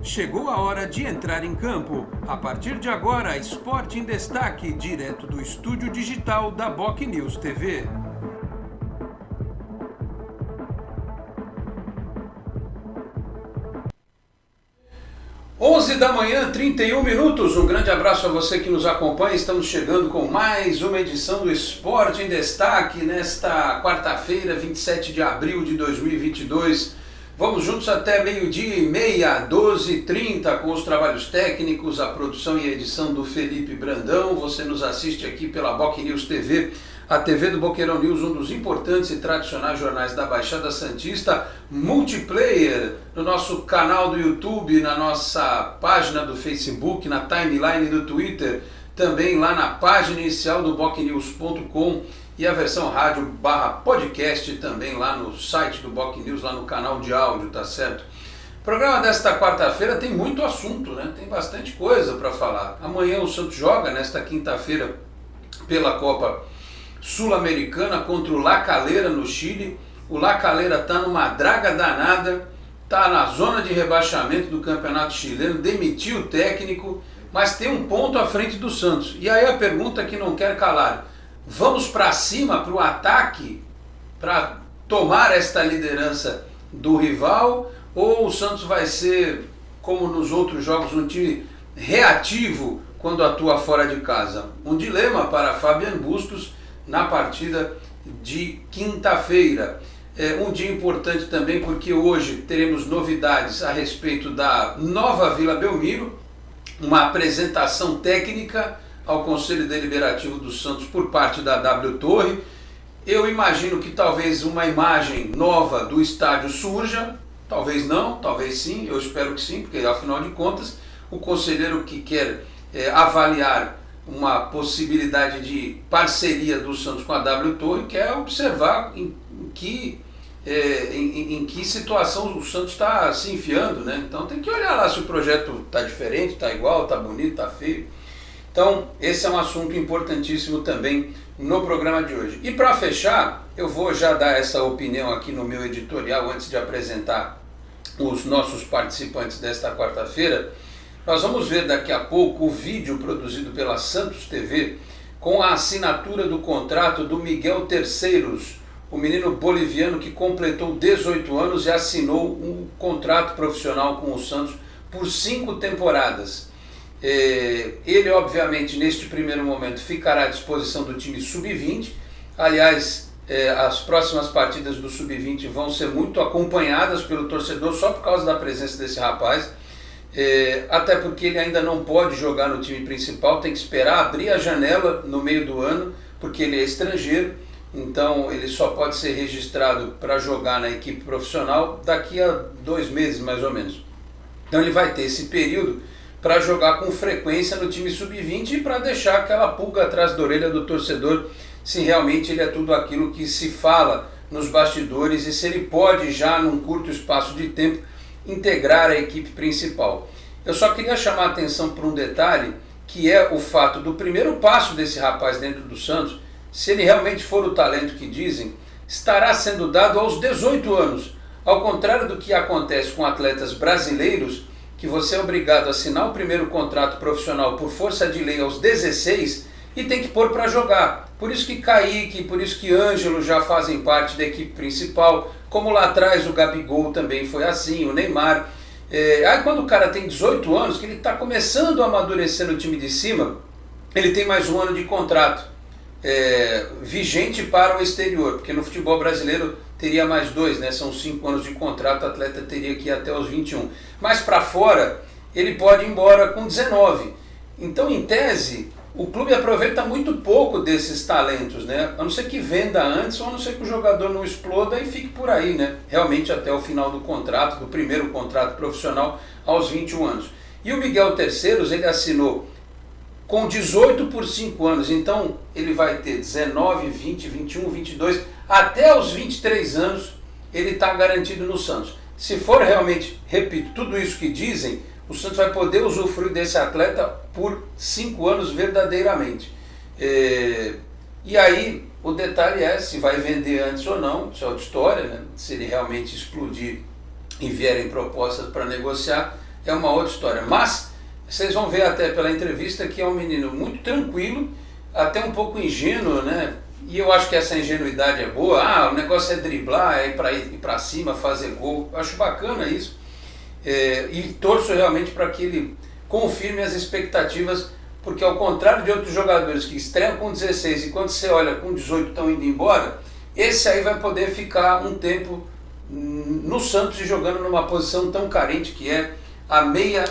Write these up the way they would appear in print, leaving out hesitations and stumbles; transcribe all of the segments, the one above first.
Chegou a hora de entrar em campo. A partir de agora, Esporte em Destaque, direto do estúdio digital da BocNews TV. Onze da manhã, 31 minutos. Um grande abraço a você que nos acompanha. Estamos chegando com mais uma edição do Esporte em Destaque nesta quarta-feira, 27 de abril de 2022. Vamos juntos até meio-dia e meia, 12h30, com os trabalhos técnicos, a produção e a edição do Felipe Brandão. Você nos assiste aqui pela BocNews TV, a TV do Boqueirão News, um dos importantes e tradicionais jornais da Baixada Santista, multiplayer, no nosso canal do YouTube, na nossa página do Facebook, na timeline do Twitter, também lá na página inicial do bocnews.com e a versão rádio /podcast também lá no site do BocNews, lá no canal de áudio, tá certo? O programa desta quarta-feira tem muito assunto, né? Tem bastante coisa para falar. Amanhã o Santos joga, nesta quinta-feira, pela Copa Sul-Americana contra o La Calera no Chile. O La Calera está numa draga danada, está na zona de rebaixamento do campeonato chileno, demitiu o técnico, mas tem um ponto à frente do Santos. E aí a pergunta que não quer calar: vamos para cima, para o ataque, para tomar esta liderança do rival, ou o Santos vai ser, como nos outros jogos, um time reativo quando atua fora de casa? Um dilema para Fabian Bustos na partida de quinta-feira. É um dia importante também porque hoje teremos novidades a respeito da nova Vila Belmiro, uma apresentação técnica ao Conselho Deliberativo do Santos por parte da W Torre. Eu imagino que talvez uma imagem nova do estádio surja, talvez não, talvez sim, eu espero que sim, porque afinal de contas o conselheiro que quer avaliar uma possibilidade de parceria do Santos com a W Torre quer observar em que situação o Santos está se enfiando, né? Então tem que olhar lá se o projeto está diferente, está igual, está bonito, está feio. Então esse é um assunto importantíssimo também no programa de hoje. E para fechar, eu vou já dar essa opinião aqui no meu editorial antes de apresentar os nossos participantes desta quarta-feira. Nós vamos ver daqui a pouco o vídeo produzido pela Santos TV com a assinatura do contrato do Miguel Terceiros, o menino boliviano que completou 18 anos e assinou um contrato profissional com o Santos por 5 temporadas. Ele, obviamente, neste primeiro momento ficará à disposição do time Sub-20. Aliás, as próximas partidas do Sub-20 vão ser muito acompanhadas pelo torcedor só por causa da presença desse rapaz. Até porque ele ainda não pode jogar no time principal, tem que esperar abrir a janela no meio do ano, porque ele é estrangeiro, então ele só pode ser registrado para jogar na equipe profissional daqui a 2 meses mais ou menos. Então ele vai ter esse período para jogar com frequência no time Sub-20 e para deixar aquela pulga atrás da orelha do torcedor se realmente ele é tudo aquilo que se fala nos bastidores e se ele pode já num curto espaço de tempo integrar a equipe principal. Eu só queria chamar a atenção para um detalhe, que é o fato do primeiro passo desse rapaz dentro do Santos, se ele realmente for o talento que dizem, estará sendo dado aos 18 anos, ao contrário do que acontece com atletas brasileiros, que você é obrigado a assinar o primeiro contrato profissional por força de lei aos 16 e tem que pôr para jogar. Por isso que Kaique, por isso que Ângelo já fazem parte da equipe principal, como lá atrás o Gabigol também foi assim, o Neymar. Aí quando o cara tem 18 anos, que ele está começando a amadurecer no time de cima, ele tem mais 1 ano de contrato vigente para o exterior, porque no futebol brasileiro teria mais 2, né? São 5 anos de contrato, o atleta teria que ir até os 21. Mas para fora, ele pode ir embora com 19. Então, em tese, o clube aproveita muito pouco desses talentos, né? A não ser que venda antes, ou a não ser que o jogador não exploda e fique por aí, né? Realmente até o final do contrato, do primeiro contrato profissional, aos 21 anos. E o Miguel Terceiros, ele assinou com 18 por 5 anos, então ele vai ter 19, 20, 21, 22, até os 23 anos ele está garantido no Santos. Se for realmente, repito, tudo isso que dizem, o Santos vai poder usufruir desse atleta por 5 anos verdadeiramente. E aí o detalhe é se vai vender antes ou não, isso é outra história, né? Se ele realmente explodir e vierem propostas para negociar, é uma outra história. Mas vocês vão ver até pela entrevista que é um menino muito tranquilo, até um pouco ingênuo, né? E eu acho que essa ingenuidade é boa. O negócio é driblar, é ir para cima, fazer gol. Eu acho bacana isso. E torço realmente para que ele confirme as expectativas, porque ao contrário de outros jogadores que estreiam com 16 e quando você olha com 18 estão indo embora, esse aí vai poder ficar um tempo no Santos e jogando numa posição tão carente que é a meia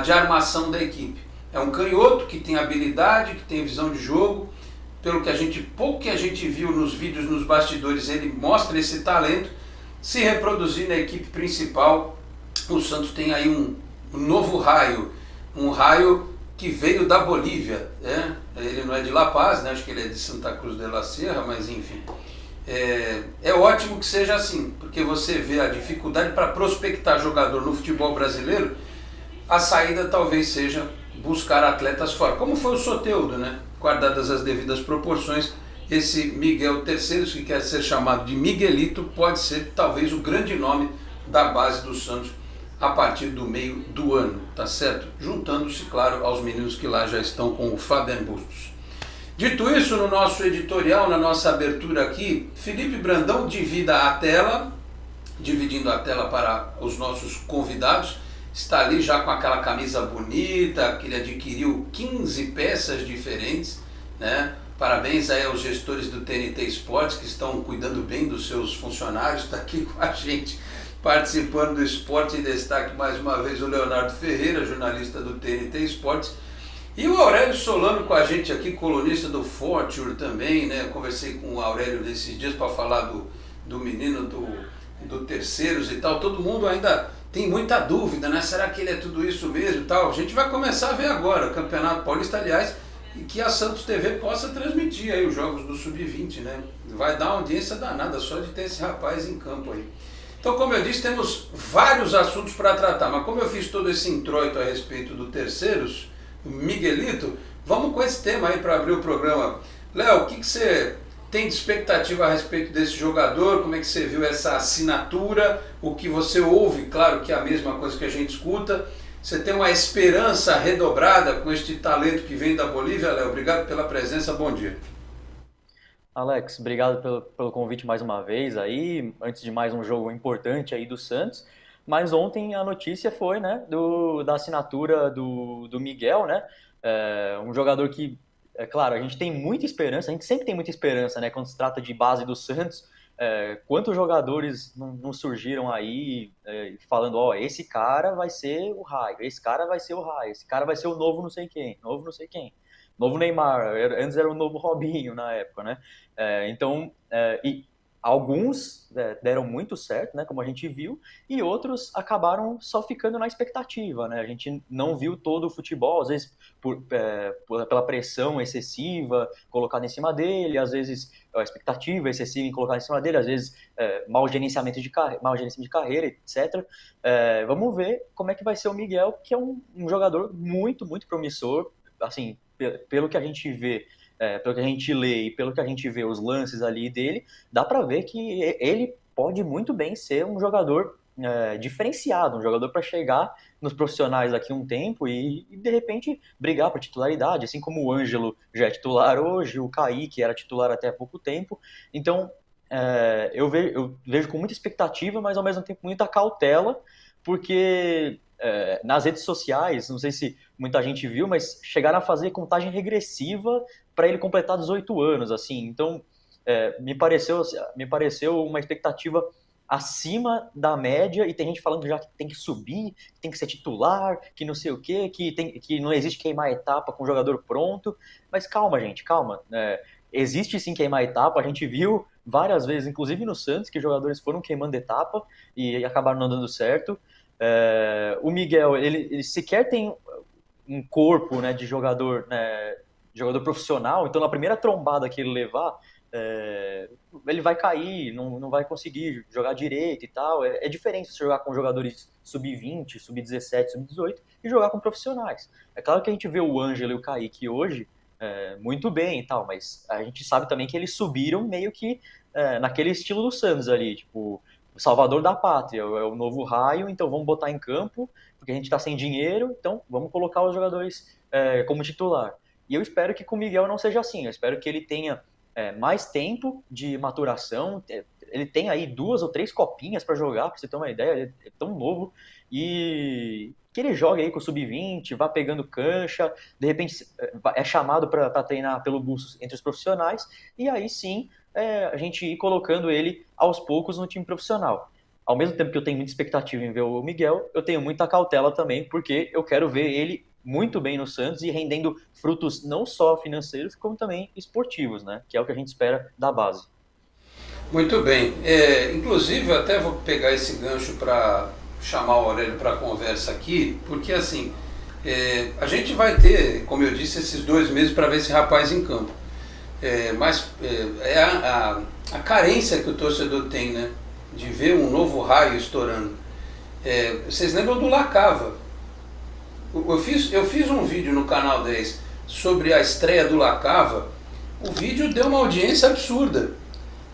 de armação da equipe. É um canhoto que tem habilidade, que tem visão de jogo. Pelo que pouco que a gente viu nos vídeos, nos bastidores, ele mostra esse talento. Se reproduzir na equipe principal, o Santos tem aí um novo raio, um raio que veio da Bolívia, né? Ele não é de La Paz, né? Acho que ele é de Santa Cruz de la Sierra, mas enfim. É ótimo que seja assim, porque você vê a dificuldade para prospectar jogador no futebol brasileiro. A saída talvez seja buscar atletas fora, como foi o Soteldo, né? Guardadas as devidas proporções, esse Miguel Terceiros, que quer ser chamado de Miguelito, pode ser talvez o grande nome da base do Santos a partir do meio do ano, tá certo? Juntando-se, claro, aos meninos que lá já estão com o Fabian Bustos. Dito isso, no nosso editorial, na nossa abertura aqui, Felipe Brandão dividindo a tela para os nossos convidados. Está ali já com aquela camisa bonita, que ele adquiriu 15 peças diferentes, né? Parabéns aí aos gestores do TNT Esportes que estão cuidando bem dos seus funcionários. Está aqui com a gente participando do Esporte em Destaque mais uma vez o Leonardo Ferreira, jornalista do TNT Esportes. E o Aurélio Solano com a gente aqui, colunista do Fortune também, né? Eu conversei com o Aurélio nesses dias para falar do menino do Terceiros e tal. Todo mundo ainda tem muita dúvida, né? Será que ele é tudo isso mesmo e tal? A gente vai começar a ver agora o Campeonato Paulista, aliás, e que a Santos TV possa transmitir aí os jogos do Sub-20, né? Vai dar uma audiência danada só de ter esse rapaz em campo aí. Então, como eu disse, temos vários assuntos para tratar, mas como eu fiz todo esse introito a respeito do Terceiros, o Miguelito, vamos com esse tema aí para abrir o programa. Léo, o que você tem de expectativa a respeito desse jogador? Como é que você viu essa assinatura? O que você ouve, claro que é a mesma coisa que a gente escuta. Você tem uma esperança redobrada com este talento que vem da Bolívia, Léo? Obrigado pela presença, bom dia. Alex, obrigado pelo convite mais uma vez aí, antes de mais um jogo importante aí do Santos, mas ontem a notícia foi, né, da assinatura do Miguel, né, um jogador que, é claro, a gente tem muita esperança, a gente sempre tem muita esperança, né, quando se trata de base do Santos. Quantos jogadores não surgiram aí falando, esse cara vai ser o raio, esse cara vai ser o raio, esse cara vai ser o novo não sei quem, novo não sei quem. Novo Neymar, antes era o novo Robinho na época, né? E alguns deram muito certo, né? Como a gente viu, e outros acabaram só ficando na expectativa, né? A gente não viu todo o futebol, às vezes pela pressão excessiva colocada em cima dele, às vezes a expectativa excessiva em colocar em cima dele, às vezes mau gerenciamento de carreira, etc. Vamos ver como é que vai ser o Miguel, que é um jogador muito, muito promissor, assim, pelo que a gente vê, pelo que a gente lê e pelo que a gente vê os lances ali dele, dá para ver que ele pode muito bem ser um jogador diferenciado, um jogador para chegar nos profissionais daqui a um tempo e de repente brigar por titularidade, assim como o Ângelo já é titular hoje, o Kaique era titular até há pouco tempo. Então eu vejo com muita expectativa, mas ao mesmo tempo muita cautela, porque nas redes sociais, não sei se muita gente viu, mas chegaram a fazer contagem regressiva para ele completar 18 anos, assim. Então, me pareceu uma expectativa acima da média, e tem gente falando já que tem que subir, que tem que ser titular, que não sei o quê, que não existe queimar etapa com o jogador pronto. Mas calma, gente, calma. Existe sim queimar etapa, a gente viu várias vezes, inclusive no Santos, que jogadores foram queimando etapa e acabaram não dando certo. O Miguel, ele sequer tem um corpo, né, de jogador, né, jogador profissional, então na primeira trombada que ele levar, ele vai cair, não vai conseguir jogar direito e tal. É diferente se jogar com jogadores sub-20, sub-17, sub-18 e jogar com profissionais. É claro que a gente vê o Ângelo e o Kaique hoje muito bem e tal, mas a gente sabe também que eles subiram meio que naquele estilo do Santos ali, tipo, salvador da pátria, é o novo Raio, então vamos botar em campo, porque a gente está sem dinheiro, então vamos colocar os jogadores como titular. E eu espero que com o Miguel não seja assim, eu espero que ele tenha mais tempo de maturação, ele tem aí 2 ou 3 copinhas para jogar, para você ter uma ideia, ele é tão novo, e que ele jogue aí com o sub-20, vá pegando cancha, de repente é chamado para treinar pelo Bustos entre os profissionais, e aí sim a gente ir colocando ele aos poucos no time profissional. Ao mesmo tempo que eu tenho muita expectativa em ver o Miguel, eu tenho muita cautela também, porque eu quero ver ele muito bem no Santos e rendendo frutos não só financeiros, como também esportivos, né? Que é o que a gente espera da base. Muito bem. Inclusive, eu até vou pegar esse gancho para chamar o Aurélio para a conversa aqui, porque assim, a gente vai ter, como eu disse, esses 2 meses para ver esse rapaz em campo. Mas é a carência que o torcedor tem, né? De ver um novo Raio estourando. Vocês lembram do Lacava? Eu fiz um vídeo no canal 10 sobre a estreia do Lacava. O vídeo deu uma audiência absurda.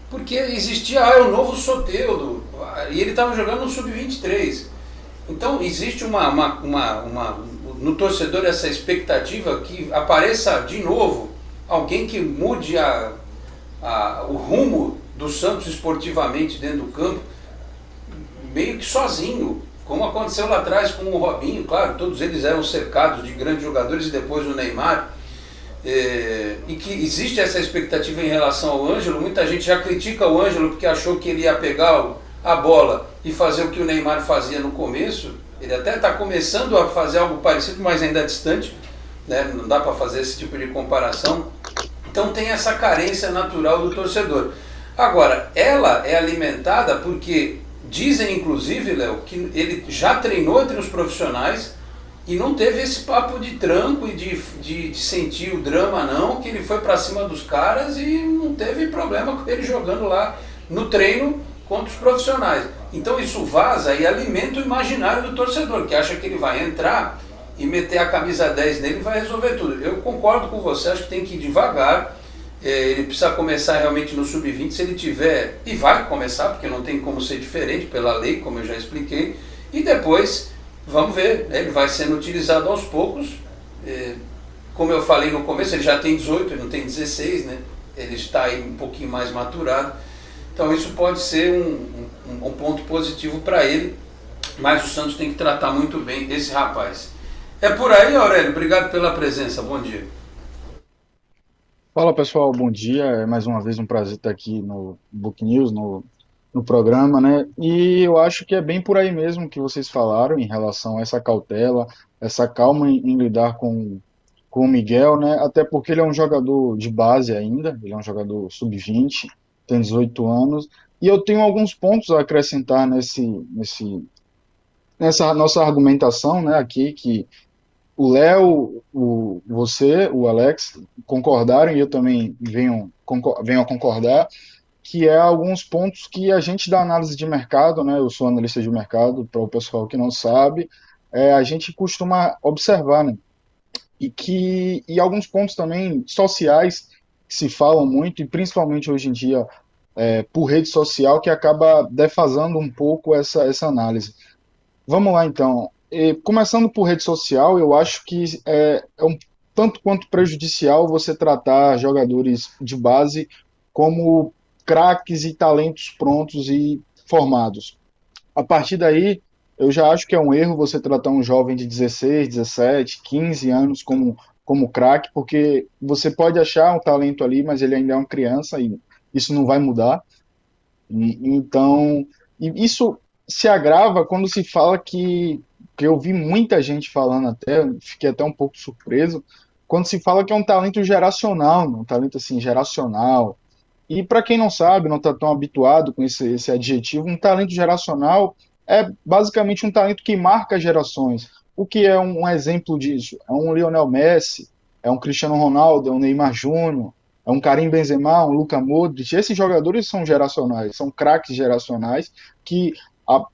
Porque existia o novo Soteldo, e ele estava jogando no Sub-23. Então existe no torcedor essa expectativa que apareça de novo alguém que mude o rumo do Santos esportivamente dentro do campo, meio que sozinho, como aconteceu lá atrás com o Robinho. Claro, todos eles eram cercados de grandes jogadores e depois o Neymar. E que existe essa expectativa em relação ao Ângelo. Muita gente já critica o Ângelo porque achou que ele ia pegar a bola e fazer o que o Neymar fazia no começo. Ele até está começando a fazer algo parecido, mas ainda distante, né? Não dá para fazer esse tipo de comparação. Então tem essa carência natural do torcedor. Agora, ela é alimentada porque dizem, inclusive, Léo, que ele já treinou entre os profissionais e não teve esse papo de tranco e de sentir o drama, não, que ele foi para cima dos caras e não teve problema com ele jogando lá no treino contra os profissionais. Então isso vaza e alimenta o imaginário do torcedor, que acha que ele vai entrar e meter a camisa 10 nele e vai resolver tudo. Eu concordo com você, acho que tem que ir devagar. Ele precisa começar realmente no sub-20, se ele tiver, e vai começar, porque não tem como ser diferente pela lei, como eu já expliquei, e depois vamos ver, né? Ele vai sendo utilizado aos poucos. Como eu falei no começo, ele já tem 18, ele não tem 16, né? Ele está aí um pouquinho mais maturado. Então isso pode ser um ponto positivo para ele, mas o Santos tem que tratar muito bem esse rapaz. É por aí, Aurélio. Obrigado pela presença. Bom dia. Fala pessoal, bom dia. É mais uma vez um prazer estar aqui no Book News, no programa, né? E eu acho que é bem por aí mesmo que vocês falaram em relação a essa cautela, essa calma em lidar com o Miguel, né? Até porque ele é um jogador de base ainda, ele é um jogador sub-20, tem 18 anos, e eu tenho alguns pontos a acrescentar nessa nossa argumentação, né? Aqui que o Léo, você, o Alex concordaram e eu também venho a concordar, que é alguns pontos que a gente da análise de mercado, né? Eu sou analista de mercado, para o pessoal que não sabe, a gente costuma observar, né? E alguns pontos também sociais que se falam muito, e principalmente hoje em dia por rede social, que acaba defasando um pouco essa análise. Vamos lá, então. Começando por rede social, eu acho que é um tanto quanto prejudicial você tratar jogadores de base como craques e talentos prontos e formados. A partir daí, eu já acho que é um erro você tratar um jovem de 16, 17, 15 anos como craque, porque você pode achar um talento ali, mas ele ainda é uma criança e isso não vai mudar. Então, isso se agrava quando se fala que eu vi muita gente falando até, fiquei até um pouco surpreso, quando se fala que é um talento geracional, um talento assim, geracional. E para quem não sabe, não está tão habituado com esse adjetivo, um talento geracional é basicamente um talento que marca gerações. O que é um exemplo disso? É um Lionel Messi, é um Cristiano Ronaldo, é um Neymar Júnior, é um Karim Benzema, um Luka Modric. Esses jogadores são geracionais, são craques geracionais que a,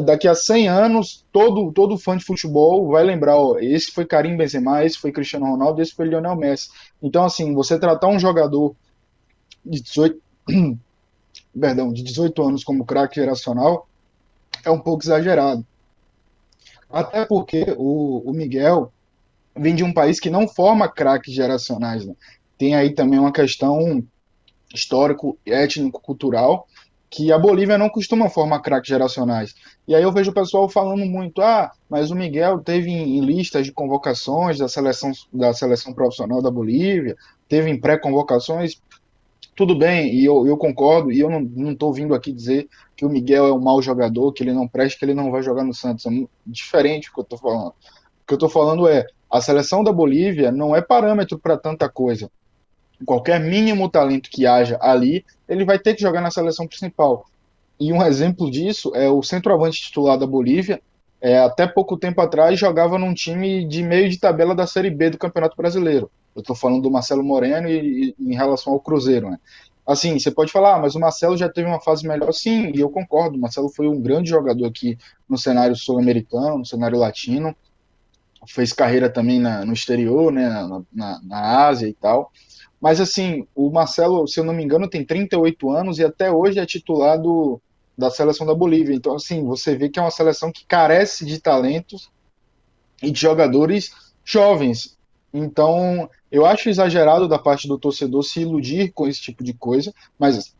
daqui a 100 anos todo fã de futebol vai lembrar, ó, esse foi Karim Benzema, esse foi Cristiano Ronaldo, esse foi Lionel Messi. Então, assim, você tratar um jogador de 18, perdão, de 18 anos como craque geracional é um pouco exagerado. Até porque o Miguel vem de um país que não forma craques geracionais, né? Tem aí também uma questão histórico, étnico, cultural, que a Bolívia não costuma formar craques geracionais. E aí eu vejo o pessoal falando muito, mas o Miguel teve em listas de convocações da seleção profissional da Bolívia, teve em pré-convocações, tudo bem, e eu concordo, e eu não estou vindo aqui dizer que o Miguel é um mau jogador, que ele não presta, que ele não vai jogar no Santos. É muito diferente do que eu estou falando. O que eu estou falando é, a seleção da Bolívia não é parâmetro para tanta coisa. Qualquer mínimo talento que haja ali, ele vai ter que jogar na seleção principal. E um exemplo disso é o centroavante titular da Bolívia, até pouco tempo atrás jogava num time de meio de tabela da Série B do Campeonato Brasileiro. Eu estou falando do Marcelo Moreno em relação ao Cruzeiro, né? Assim, você pode falar, mas o Marcelo já teve uma fase melhor. Sim, e eu concordo. O Marcelo foi um grande jogador aqui no cenário sul-americano, no cenário latino. Fez carreira também no exterior, né, na Ásia e tal. Mas assim, o Marcelo, se eu não me engano, tem 38 anos e até hoje é titular da seleção da Bolívia. Então, assim, você vê que é uma seleção que carece de talentos e de jogadores jovens. Então, eu acho exagerado da parte do torcedor se iludir com esse tipo de coisa, mas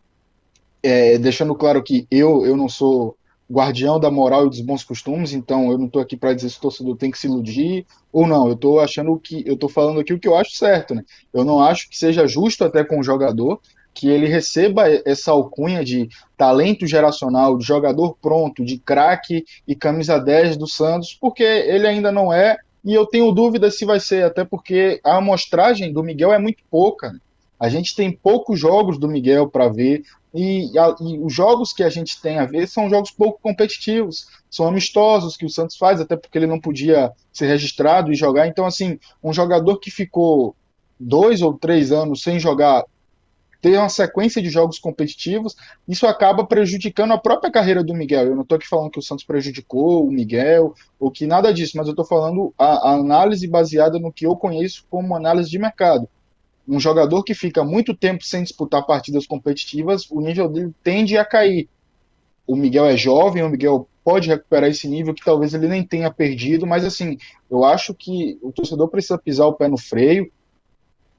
deixando claro que eu não sou guardião da moral e dos bons costumes, então eu não estou aqui para dizer se o torcedor tem que se iludir ou não. Eu estou falando aqui o que eu acho certo, né? Eu não acho que seja justo até com o jogador que ele receba essa alcunha de talento geracional, de jogador pronto, de craque e camisa 10 do Santos, porque ele ainda não é, e eu tenho dúvida se vai ser, até porque a amostragem do Miguel é muito pouca, né? A gente tem poucos jogos do Miguel para ver, e os jogos que a gente tem a ver são jogos pouco competitivos, são amistosos que o Santos faz, até porque ele não podia ser registrado e jogar. Então, assim, um jogador que ficou 2 ou 3 anos sem jogar, ter uma sequência de jogos competitivos, isso acaba prejudicando a própria carreira do Miguel. Eu não estou aqui falando que o Santos prejudicou o Miguel, ou que nada disso, mas eu estou falando a análise baseada no que eu conheço como análise de mercado. Um jogador que fica muito tempo sem disputar partidas competitivas, o nível dele tende a cair. O Miguel é jovem, o Miguel pode recuperar esse nível que talvez ele nem tenha perdido, mas assim, eu acho que o torcedor precisa pisar o pé no freio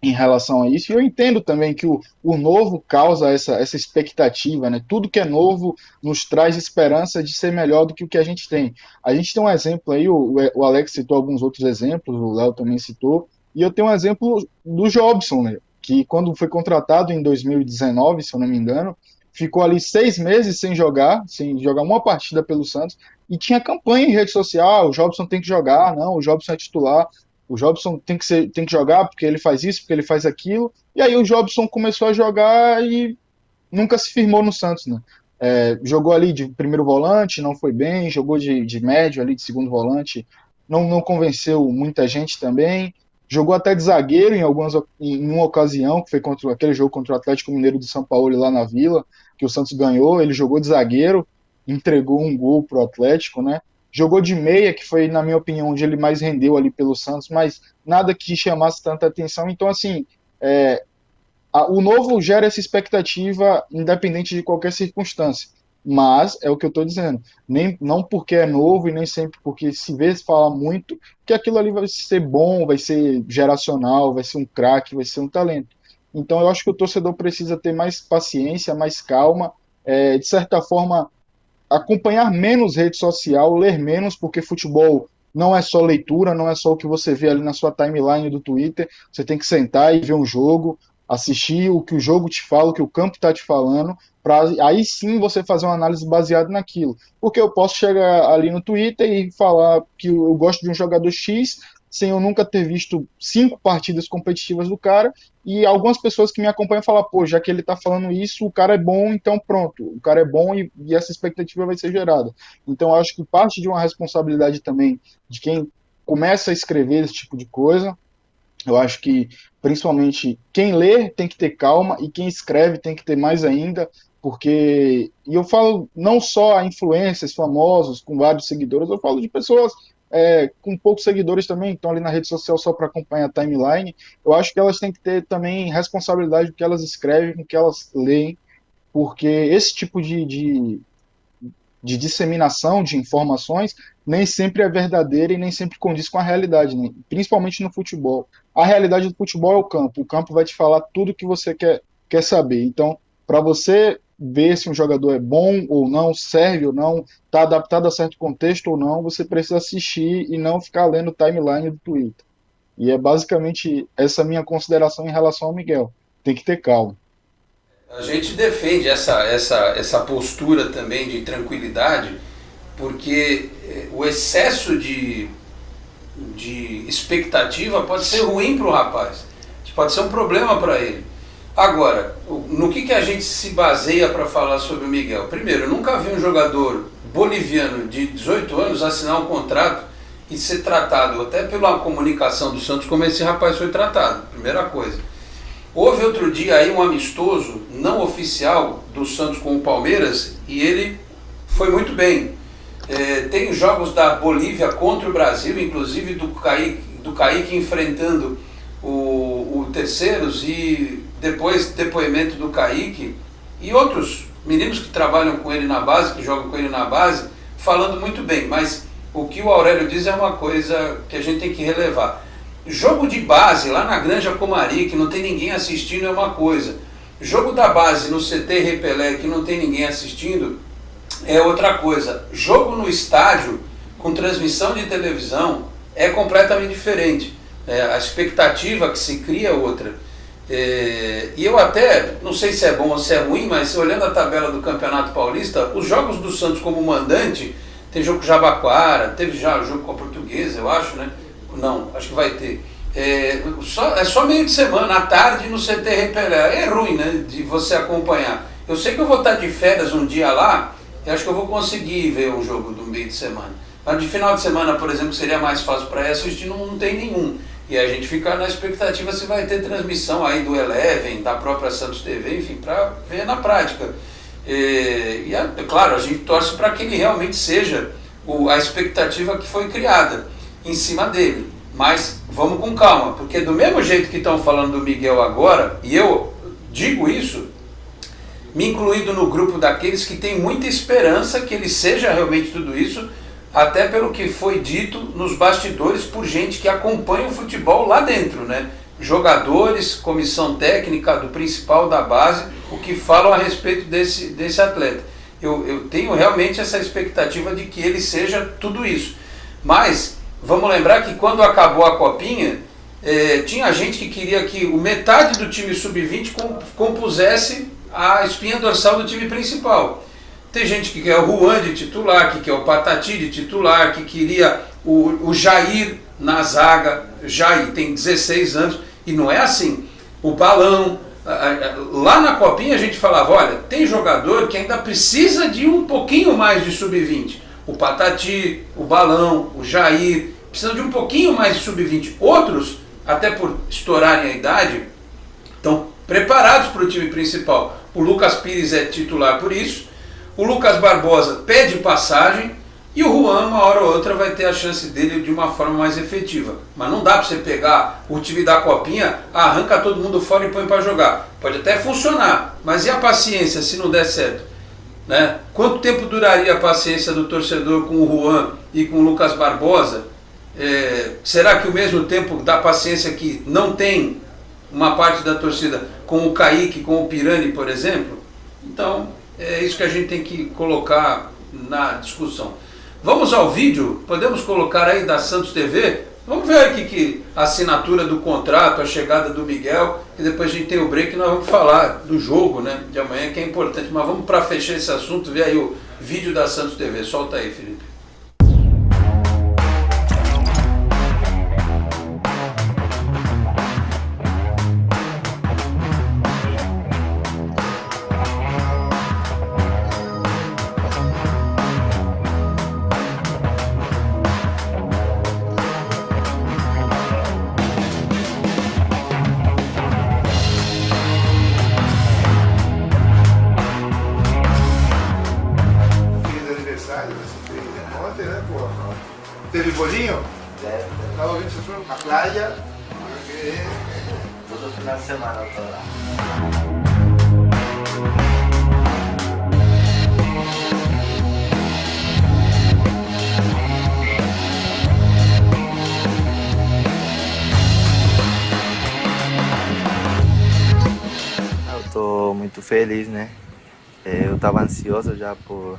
em relação a isso, e eu entendo também que o novo causa essa expectativa, né? Tudo que é novo nos traz esperança de ser melhor do que o que a gente tem. A gente tem um exemplo aí, o Alex citou alguns outros exemplos, o Léo também citou, e eu tenho um exemplo do Jobson, né? Que quando foi contratado em 2019, se eu não me engano, ficou ali 6 meses sem jogar uma partida pelo Santos, e tinha campanha em rede social, o Jobson tem que jogar, não, o Jobson é titular, o Jobson tem que jogar porque ele faz isso, porque ele faz aquilo. E aí o Jobson começou a jogar e nunca se firmou no Santos, né? Jogou ali de primeiro volante, não foi bem, jogou de médio ali de segundo volante, não convenceu muita gente também. Jogou até de zagueiro em uma ocasião, que foi contra aquele jogo contra o Atlético Mineiro de São Paulo lá na Vila, que o Santos ganhou, ele jogou de zagueiro, entregou um gol pro Atlético, né? Jogou de meia, que foi, na minha opinião, onde ele mais rendeu ali pelo Santos, mas nada que chamasse tanta atenção. Então, assim, o novo gera essa expectativa independente de qualquer circunstância. Mas é o que eu estou dizendo. Não porque é novo e nem sempre porque se vê se fala muito que aquilo ali vai ser bom, vai ser geracional, vai ser um craque, vai ser um talento. Então eu acho que o torcedor precisa ter mais paciência, mais calma, de certa forma acompanhar menos rede social, ler menos, porque futebol não é só leitura, não é só o que você vê ali na sua timeline do Twitter. Você tem que sentar e ver um jogo, assistir o que o jogo te fala, o que o campo está te falando, para aí sim você fazer uma análise baseada naquilo. Porque eu posso chegar ali no Twitter e falar que eu gosto de um jogador X, sem eu nunca ter visto 5 partidas competitivas do cara, e algumas pessoas que me acompanham falam, pô, já que ele tá falando isso, o cara é bom, então pronto, o cara é bom e essa expectativa vai ser gerada. Então eu acho que parte de uma responsabilidade também de quem começa a escrever esse tipo de coisa. Eu acho que, principalmente, quem lê tem que ter calma e quem escreve tem que ter mais ainda, porque, e eu falo não só a influencers famosos com vários seguidores, eu falo de pessoas com poucos seguidores também, que estão ali na rede social só para acompanhar a timeline. Eu acho que elas têm que ter também responsabilidade do que elas escrevem, com o que elas leem, porque esse tipo de disseminação de informações nem sempre é verdadeira e nem sempre condiz com a realidade, né? Principalmente no futebol. A realidade do futebol é o campo vai te falar tudo que você quer saber. Então, para você ver se um jogador é bom ou não, serve ou não, está adaptado a certo contexto ou não, você precisa assistir e não ficar lendo timeline do Twitter. E é basicamente essa minha consideração em relação ao Miguel. Tem que ter calma. A gente defende essa postura também de tranquilidade, porque o excesso de expectativa pode ser ruim para o rapaz, pode ser um problema para ele. Agora, no que a gente se baseia para falar sobre o Miguel? Primeiro, eu nunca vi um jogador boliviano de 18 anos assinar um contrato e ser tratado, até pela comunicação do Santos, como esse rapaz foi tratado, primeira coisa. Houve outro dia aí um amistoso não oficial do Santos com o Palmeiras e ele foi muito bem. Tem jogos da Bolívia contra o Brasil, inclusive do Kaique enfrentando o Terceiros, e depois depoimento do Kaique e outros meninos que trabalham com ele na base, que jogam com ele na base, falando muito bem. Mas o que o Aurélio diz é uma coisa que a gente tem que relevar. Jogo de base lá na Granja Comari, que não tem ninguém assistindo, é uma coisa. Jogo da base no CT Repelé, que não tem ninguém assistindo, é outra coisa. Jogo no estádio, com transmissão de televisão, é completamente diferente. A expectativa que se cria é outra. E eu até, não sei se é bom ou se é ruim, mas olhando a tabela do Campeonato Paulista, os jogos do Santos como mandante, tem jogo com Jabaquara, teve já o jogo com a Portuguesa, eu acho, né? Não, acho que vai ter. É só meio de semana, à tarde no CT Repelé. É ruim, né, de você acompanhar. Eu sei que eu vou estar de férias um dia lá, e acho que eu vou conseguir ver um jogo do meio de semana. Mas de final de semana, por exemplo, seria mais fácil para assistir, não tem nenhum. E a gente fica na expectativa se vai ter transmissão aí do Eleven, da própria Santos TV, enfim, para ver na prática. Claro, a gente torce para que ele realmente seja a expectativa que foi criada em cima dele, mas vamos com calma, porque do mesmo jeito que estão falando do Miguel agora, e eu digo isso, me incluindo no grupo daqueles que tem muita esperança que ele seja realmente tudo isso, até pelo que foi dito nos bastidores por gente que acompanha o futebol lá dentro, né? Jogadores, comissão técnica do principal da base, o que falam a respeito desse atleta. Eu tenho realmente essa expectativa de que ele seja tudo isso, mas vamos lembrar que quando acabou a Copinha, tinha gente que queria que metade do time sub-20 compusesse a espinha dorsal do time principal. Tem gente que quer o Juan de titular, que quer o Patati de titular, que queria o Jair na zaga. Jair tem 16 anos e não é assim. O Balão, lá na Copinha a gente falava, olha, tem jogador que ainda precisa de um pouquinho mais de sub-20. O Patati, o Balão, o Jair, precisam de um pouquinho mais de sub-20. Outros, até por estourarem a idade, estão preparados para o time principal. O Lucas Pires é titular por isso, o Lucas Barbosa pede passagem e o Juan, uma hora ou outra, vai ter a chance dele de uma forma mais efetiva. Mas não dá para você pegar o time da Copinha, arranca todo mundo fora e põe para jogar. Pode até funcionar, mas e a paciência se não der certo? Né? Quanto tempo duraria a paciência do torcedor com o Juan e com o Lucas Barbosa? Será que o mesmo tempo da paciência que não tem uma parte da torcida com o Kaique, com o Pirani, por exemplo? Então, é isso que a gente tem que colocar na discussão. Vamos ao vídeo? Podemos colocar aí da Santos TV? Vamos ver aqui que a assinatura do contrato, a chegada do Miguel, e depois a gente tem o break e nós vamos falar do jogo, né, de amanhã, que é importante. Mas vamos, para fechar esse assunto, ver aí o vídeo da Santos TV. Solta aí, Felipe. ¿Teve bolinho? Estaba bien, se fue a playa. Todo final de semana. Toda. estou muito feliz, né? Eu estava ansioso já por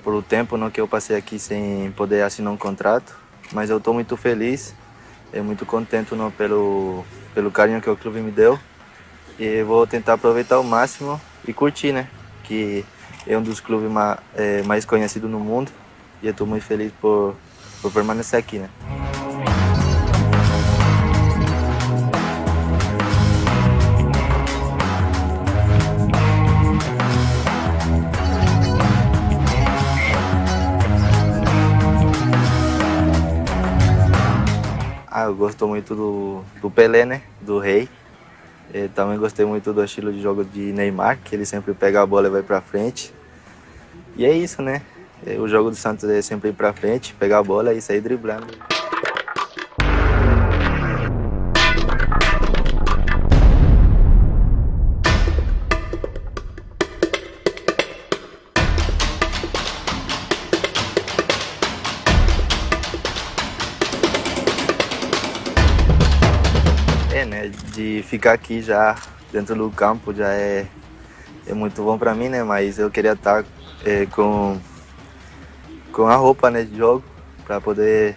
o tempo no que eu passei aqui sem poder assinar um contrato, mas eu estou muito feliz, muito contente não, pelo carinho que o clube me deu, e vou tentar aproveitar ao máximo e curtir, né? Que é um dos clubes mais conhecidos no mundo, e eu estou muito feliz por permanecer aqui, né? Eu gosto muito do Pelé, né? Do Rei. Também gostei muito do estilo de jogo de Neymar, que ele sempre pega a bola e vai pra frente. E é isso, né? O jogo do Santos é sempre ir pra frente, pegar a bola e sair driblando. Né, de ficar aqui já dentro do campo já é muito bom para mim, né? Mas eu queria estar com a roupa, né, de jogo para poder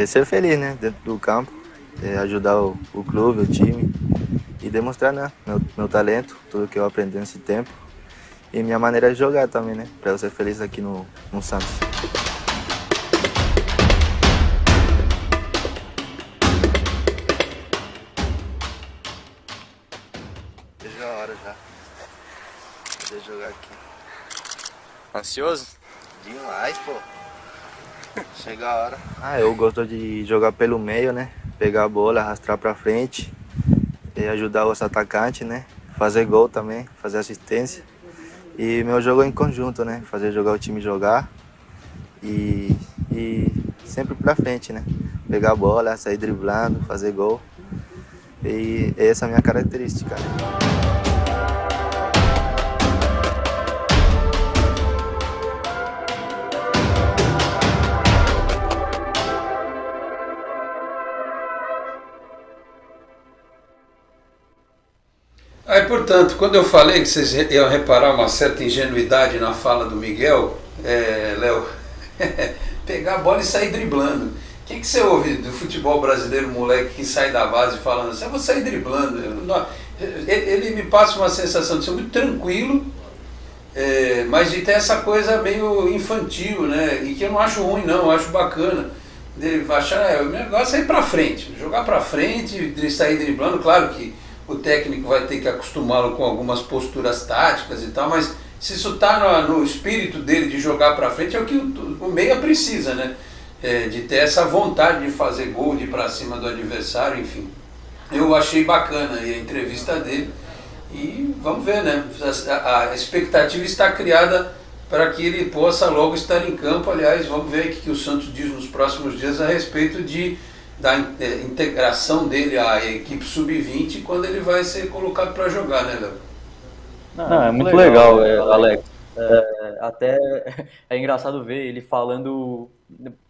ser feliz, né, dentro do campo, ajudar o clube, o time e demonstrar, né, meu talento, tudo que eu aprendi nesse tempo e minha maneira de jogar também, né, para eu ser feliz aqui no Santos. Chegou a hora já. Poder jogar aqui. Ansioso? Demais, pô. Chega a hora. Eu gosto de jogar pelo meio, né? Pegar a bola, arrastar pra frente, ajudar os atacantes, né? Fazer gol também, fazer assistência. E meu jogo é em conjunto, né? Fazer jogar o time jogar e sempre pra frente, né? Pegar a bola, sair driblando, fazer gol. E essa é a minha característica. Aí, portanto, quando eu falei que vocês iam reparar uma certa ingenuidade na fala do Miguel, Léo, pegar a bola e sair driblando. O que você ouve do futebol brasileiro, moleque que sai da base falando assim, eu vou sair driblando? Ele me passa uma sensação de ser muito tranquilo, mas de ter essa coisa meio infantil, né? E que eu não acho ruim não, eu acho bacana. Dele achar, o negócio é ir pra frente, jogar pra frente, sair driblando, claro que o técnico vai ter que acostumá-lo com algumas posturas táticas e tal, mas se isso está no espírito dele de jogar para frente, é o que o meia precisa, né? De ter essa vontade de fazer gol, de ir para cima do adversário, enfim. Eu achei bacana a entrevista dele e vamos ver, né? A expectativa está criada para que ele possa logo estar em campo. Aliás, vamos ver o que o Santos diz nos próximos dias a respeito da integração dele à equipe sub-20 quando ele vai ser colocado para jogar, né, Léo? Não, é muito legal, Alex. Até é engraçado ver ele falando,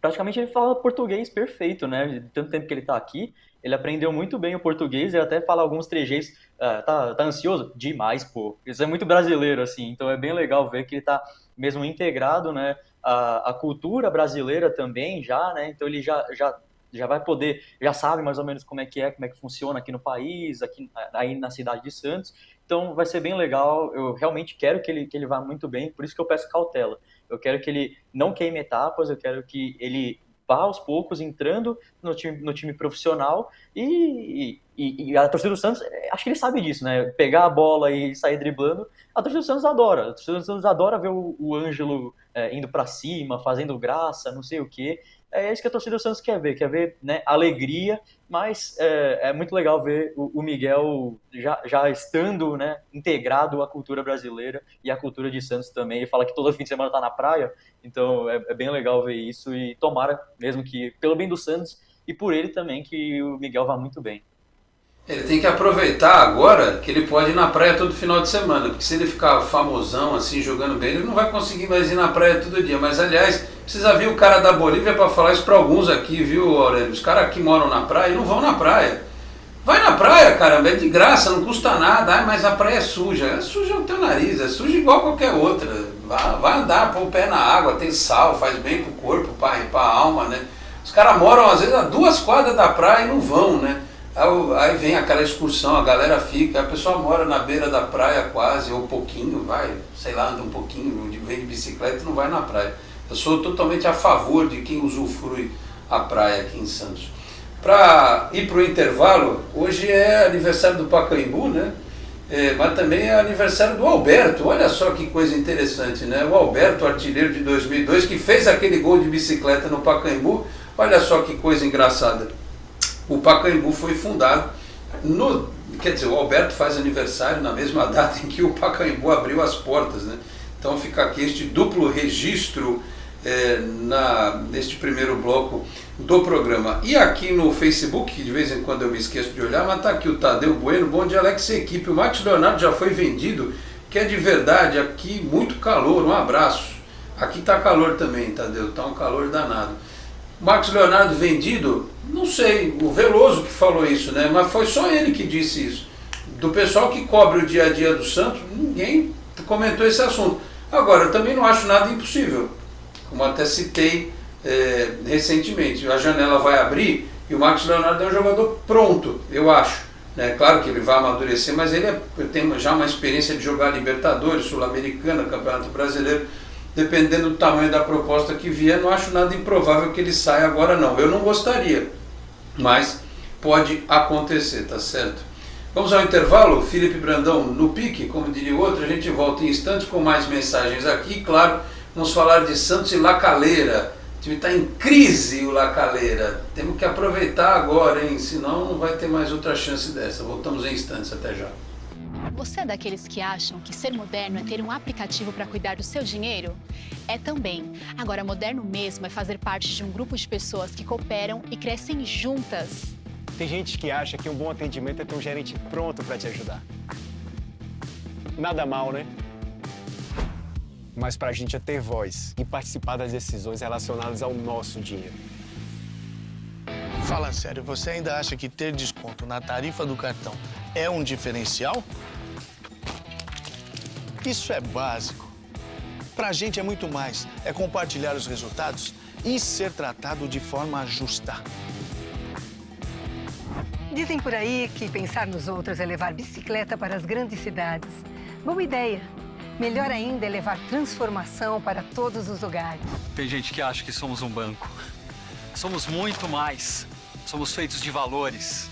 praticamente ele fala português perfeito, né? De tanto tempo que ele tá aqui, ele aprendeu muito bem o português e até fala alguns trejeitos. Tá ansioso? Demais, pô. Isso é muito brasileiro, assim, então é bem legal ver que ele tá mesmo integrado, né? A cultura brasileira também já, né? Então ele já vai poder, já sabe mais ou menos como é que funciona aqui no país, aí na cidade de Santos. Então vai ser bem legal. Eu realmente quero que ele vá muito bem, por isso que eu peço cautela. Eu quero que ele não queime etapas, eu quero que ele vá aos poucos entrando no time profissional e a torcida do Santos, acho que ele sabe disso, né? Pegar a bola e sair driblando, a torcida do Santos adora. A torcida do Santos adora ver o Ângelo indo pra cima, fazendo graça, não sei o quê. É isso que a torcida do Santos quer ver, né, alegria, mas é muito legal ver o Miguel já estando, né, integrado à cultura brasileira e à cultura de Santos também. Ele fala que todo fim de semana tá na praia, então é bem legal ver isso e tomara mesmo que, pelo bem do Santos e por ele também, que o Miguel vá muito bem. Ele tem que aproveitar agora que ele pode ir na praia todo final de semana, porque se ele ficar famosão assim, jogando bem, ele não vai conseguir mais ir na praia todo dia. Mas aliás, precisa vir o cara da Bolívia para falar isso para alguns aqui, viu, Aurélio? Os caras que moram na praia não vão na praia. Vai na praia, caramba, é de graça, não custa nada. Mas a praia é suja. É suja o teu nariz, é suja igual qualquer outra. Vai andar, põe o pé na água, tem sal, faz bem pro corpo, pra alma, né? Os caras moram às vezes a 2 quadras da praia e não vão, né? Aí vem aquela excursão, a galera fica, a pessoa mora na beira da praia quase, ou pouquinho, vai, sei lá, anda um pouquinho, vem de bicicleta e não vai na praia. Eu sou totalmente a favor de quem usufrui a praia aqui em Santos. Para ir para o intervalo, hoje é aniversário do Pacaembu, né? Mas também é aniversário do Alberto. Olha só que coisa interessante, né? O Alberto, artilheiro de 2002, que fez aquele gol de bicicleta no Pacaembu. Olha só que coisa engraçada. O Pacaembu foi fundado quer dizer, o Alberto faz aniversário na mesma data em que o Pacaembu abriu as portas, né? Então fica aqui este duplo registro neste primeiro bloco do programa. E aqui no Facebook, que de vez em quando eu me esqueço de olhar, mas está aqui o Tadeu Bueno, bom dia Alex e equipe. O Max Leonardo já foi vendido, que é de verdade, aqui muito calor, um abraço. Aqui está calor também, Tadeu, está um calor danado. Max Leonardo vendido, não sei, o Veloso que falou isso, né? Mas foi só ele que disse isso. Do pessoal que cobre o dia a dia do Santos, ninguém comentou esse assunto. Agora, eu também não acho nada impossível, como até citei recentemente. A janela vai abrir e o Max Leonardo é um jogador pronto, eu acho. Né? Claro que ele vai amadurecer, mas ele tem já uma experiência de jogar Libertadores, Sul-Americana, Campeonato Brasileiro. Dependendo do tamanho da proposta que vier, não acho nada improvável que ele saia agora não. Eu não gostaria, mas pode acontecer, tá certo? Vamos ao intervalo, Felipe Brandão no pique, como diria o outro, a gente volta em instantes com mais mensagens aqui, claro, vamos falar de Santos e La Calera. O time está em crise, o La Calera. Temos que aproveitar agora, hein? Senão não vai ter mais outra chance dessa. Voltamos em instantes, até já. Você é daqueles que acham que ser moderno é ter um aplicativo para cuidar do seu dinheiro? É também. Agora, moderno mesmo é fazer parte de um grupo de pessoas que cooperam e crescem juntas. Tem gente que acha que um bom atendimento é ter um gerente pronto para te ajudar. Nada mal, né? Mas pra gente é ter voz e participar das decisões relacionadas ao nosso dinheiro. Fala sério, você ainda acha que ter desconto na tarifa do cartão é um diferencial? Isso é básico. Pra gente é muito mais. É compartilhar os resultados e ser tratado de forma justa. Dizem por aí que pensar nos outros é levar bicicleta para as grandes cidades. Boa ideia. Melhor ainda é levar transformação para todos os lugares. Tem gente que acha que somos um banco. Somos muito mais. Somos feitos de valores.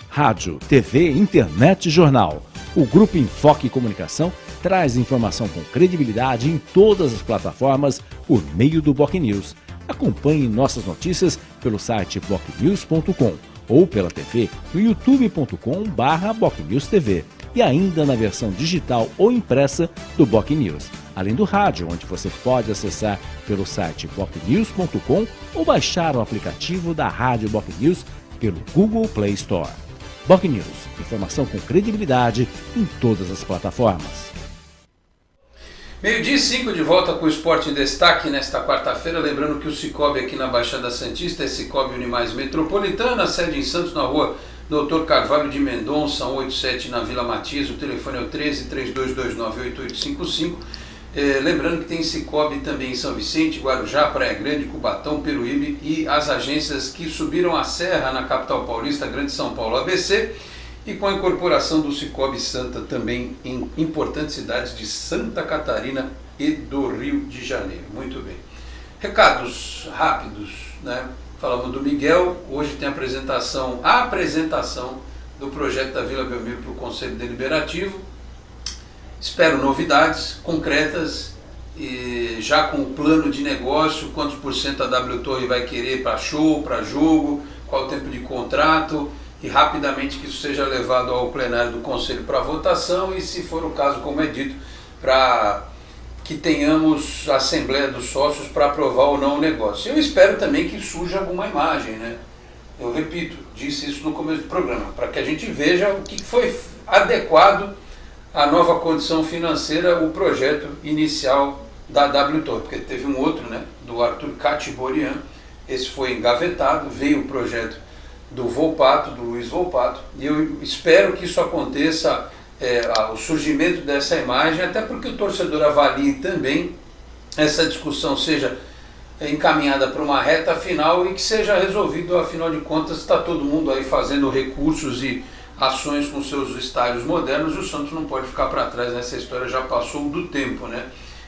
Rádio, TV, internet e jornal. O Grupo Enfoque Comunicação traz informação com credibilidade em todas as plataformas por meio do BocNews. Acompanhe nossas notícias pelo site bocnews.com ou pela TV no youtube.com/BocNewsTV e ainda na versão digital ou impressa do BocNews. Além do rádio, onde você pode acessar pelo site bocnews.com ou baixar o aplicativo da Rádio BocNews pelo Google Play Store. BocNews, informação com credibilidade em todas as plataformas. 12:05 de volta com o Esporte em Destaque nesta quarta-feira. Lembrando que o Cicobi aqui na Baixada Santista é Cicobi Unimais Metropolitana, sede em Santos, na rua Dr. Carvalho de Mendonça, 187 na Vila Matias. O telefone é o 13-3229-8855. Lembrando que tem Cicobi também em São Vicente, Guarujá, Praia Grande, Cubatão, Peruíbe e as agências que subiram a serra na capital paulista, Grande São Paulo, ABC, e com a incorporação do Cicobi Santa também em importantes cidades de Santa Catarina e do Rio de Janeiro. Muito bem. Recados rápidos, né? Falamos do Miguel, hoje tem a apresentação do projeto da Vila Belmiro para o Conselho Deliberativo. Espero novidades concretas, e já com o plano de negócio, quantos por cento a W Torre vai querer para show, para jogo, qual o tempo de contrato, e rapidamente que isso seja levado ao plenário do Conselho para votação e, se for o caso, como é dito, para que tenhamos a Assembleia dos Sócios para aprovar ou não o negócio. Eu espero também que surja alguma imagem, né? Eu repito, disse isso no começo do programa, para que a gente veja o que foi adequado à nova condição financeira, o projeto inicial da W Torre, porque teve um outro, né, do Arthur Catiborian, esse foi engavetado, veio o projeto do Volpato, do Luiz Volpato, e eu espero que isso aconteça, o surgimento dessa imagem, até porque o torcedor avalie também essa discussão seja encaminhada para uma reta final e que seja resolvido, afinal de contas está todo mundo aí fazendo recursos e ações com seus estádios modernos, e o Santos não pode ficar para trás nessa história, já passou do tempo, né,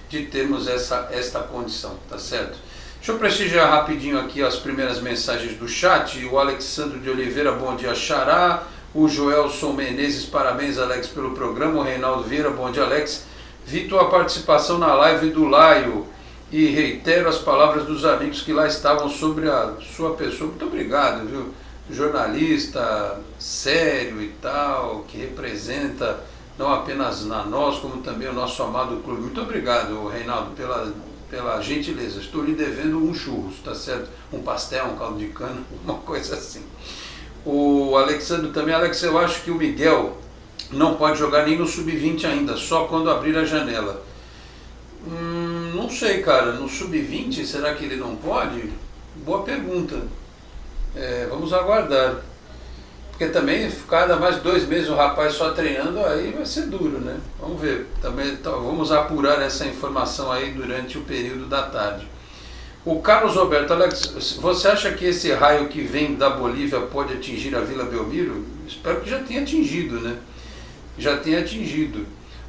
de termos esta condição, tá certo? Deixa eu prestigiar rapidinho aqui as primeiras mensagens do chat. O Alexandre de Oliveira, bom dia, Xará. O Joelson Menezes, parabéns, Alex, pelo programa. O Reinaldo Vieira, bom dia, Alex. Vi tua participação na live do Laio e reitero as palavras dos amigos que lá estavam sobre a sua pessoa. Muito obrigado, viu? Jornalista sério e tal, que representa não apenas nós, como também o nosso amado clube. Muito obrigado, Reinaldo, pela gentileza. Estou lhe devendo um churros, tá certo? Um pastel, um caldo de cana, uma coisa assim. O Alexandre também, Alex, eu acho que o Miguel não pode jogar nem no sub-20 ainda, só quando abrir a janela. Não sei, cara, no sub-20 será que ele não pode? Boa pergunta. Vamos aguardar. Porque também ficar ainda mais 2 meses o rapaz só treinando, aí vai ser duro, né? Vamos ver. Também vamos apurar essa informação aí durante o período da tarde. O Carlos Roberto, Alex, você acha que esse raio que vem da Bolívia pode atingir a Vila Belmiro? Espero que já tenha atingido, né? Já tenha atingido.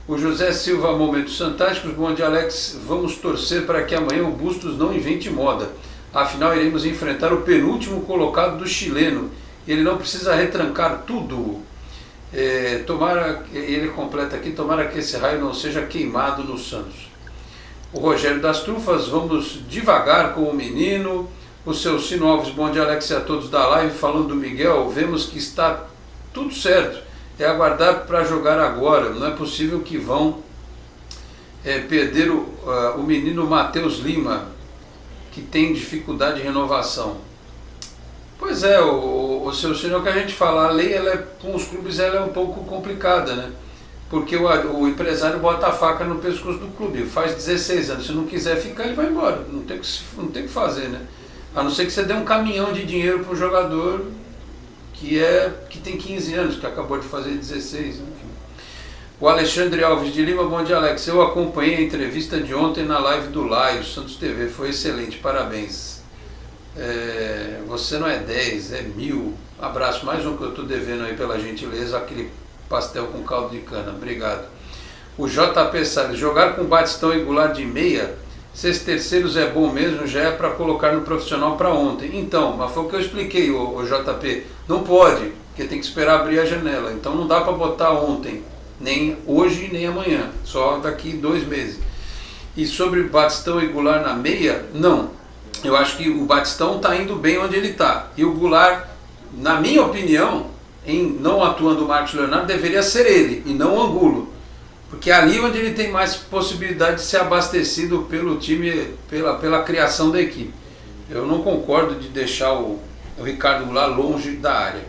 O José Silva, Momentos Fantásticos, bom dia, Alex. Vamos torcer para que amanhã o Bustos não invente moda. Afinal, iremos enfrentar o penúltimo colocado do chileno. Ele não precisa retrancar tudo. Ele completa aqui, tomara que esse raio não seja queimado no Santos. O Rogério das Trufas, vamos devagar com o menino. O seu Sino Alves, bom dia, Alex, e a todos da live. Falando do Miguel, vemos que está tudo certo. É aguardar para jogar agora. Não é possível que vão perder o menino Matheus Lima, que tem dificuldade de renovação. Pois é, o seu senhor, que a gente fala, a lei com os clubes ela é um pouco complicada, né? Porque o empresário bota a faca no pescoço do clube, faz 16 anos, se não quiser ficar, ele vai embora, não tem o que fazer, né? A não ser que você dê um caminhão de dinheiro para um jogador que tem 15 anos, que acabou de fazer 16, enfim. O Alexandre Alves de Lima, bom dia, Alex. Eu acompanhei a entrevista de ontem na live do Laio, Santos TV, foi excelente, parabéns. Você não é 10, é 1000. Abraço, mais um que eu estou devendo aí pela gentileza, aquele pastel com caldo de cana, obrigado. O JP Salles, jogar com Batistão e Goulart de meia, se esses terceiros é bom mesmo, já é para colocar no profissional para ontem. Então, mas foi o que eu expliquei, o JP, não pode, porque tem que esperar abrir a janela, então não dá para botar ontem, nem hoje nem amanhã, só daqui 2 meses. E sobre Batistão e Goulart na meia, não. Eu acho que o Batistão está indo bem onde ele está. E o Goulart, na minha opinião, em não atuando o Marcos Leonardo, deveria ser ele, e não o Angulo. Porque é ali onde ele tem mais possibilidade de ser abastecido pelo time, pela criação da equipe. Eu não concordo de deixar o Ricardo Goulart longe da área.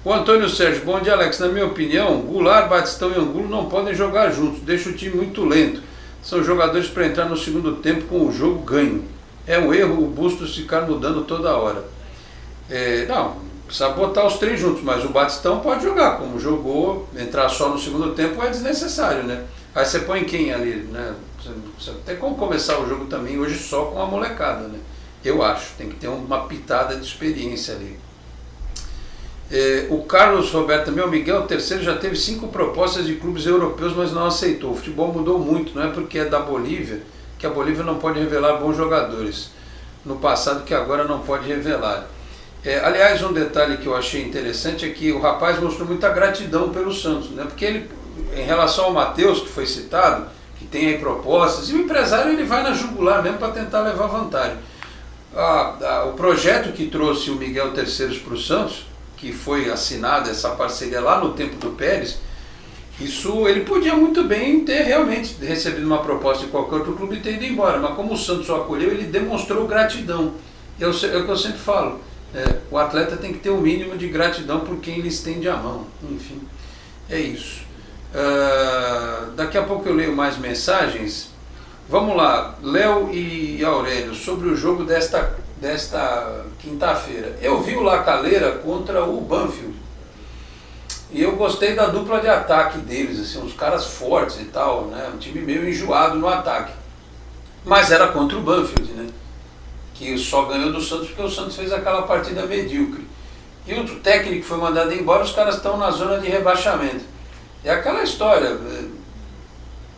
O Antônio Sérgio, bom dia, Alex. Na minha opinião, Goulart, Batistão e Angulo não podem jogar juntos, deixa o time muito lento. São jogadores para entrar no segundo tempo com o jogo ganho. É um erro o Bustos ficar mudando toda hora. Não, precisa botar os 3 juntos, mas o Batistão pode jogar, como jogou, entrar só no segundo tempo é desnecessário, né? Aí você põe quem ali, né? Você tem como começar o jogo também hoje só com a molecada, né? Eu acho, tem que ter uma pitada de experiência ali. O Carlos Roberto também, o Miguel III já teve 5 propostas de clubes europeus, mas não aceitou. O futebol mudou muito, não é porque é da Bolívia que a Bolívia não pode revelar bons jogadores no passado, que agora não pode revelar. Aliás, um detalhe que eu achei interessante é que o rapaz mostrou muita gratidão pelo Santos, né? Porque ele, em relação ao Matheus, que foi citado, que tem aí propostas, e o empresário ele vai na jugular mesmo para tentar levar vantagem. O projeto que trouxe o Miguel III para o Santos, que foi assinada essa parceria lá no tempo do Pérez, isso ele podia muito bem ter realmente recebido uma proposta de qualquer outro clube e ter ido embora, mas como o Santos o acolheu, ele demonstrou gratidão. É o que eu sempre falo, o atleta tem que ter o mínimo de gratidão por quem lhe estende a mão, enfim, é isso. Daqui a pouco eu leio mais mensagens. Vamos lá, Léo e Aurélio, sobre o jogo desta quinta-feira. Eu vi o Lacaleira contra o Banfield. E eu gostei da dupla de ataque deles, assim, uns caras fortes e tal, né? Um time meio enjoado no ataque. Mas era contra o Banfield, né? Que só ganhou do Santos porque o Santos fez aquela partida medíocre. E o técnico foi mandado embora, os caras estão na zona de rebaixamento. É aquela história,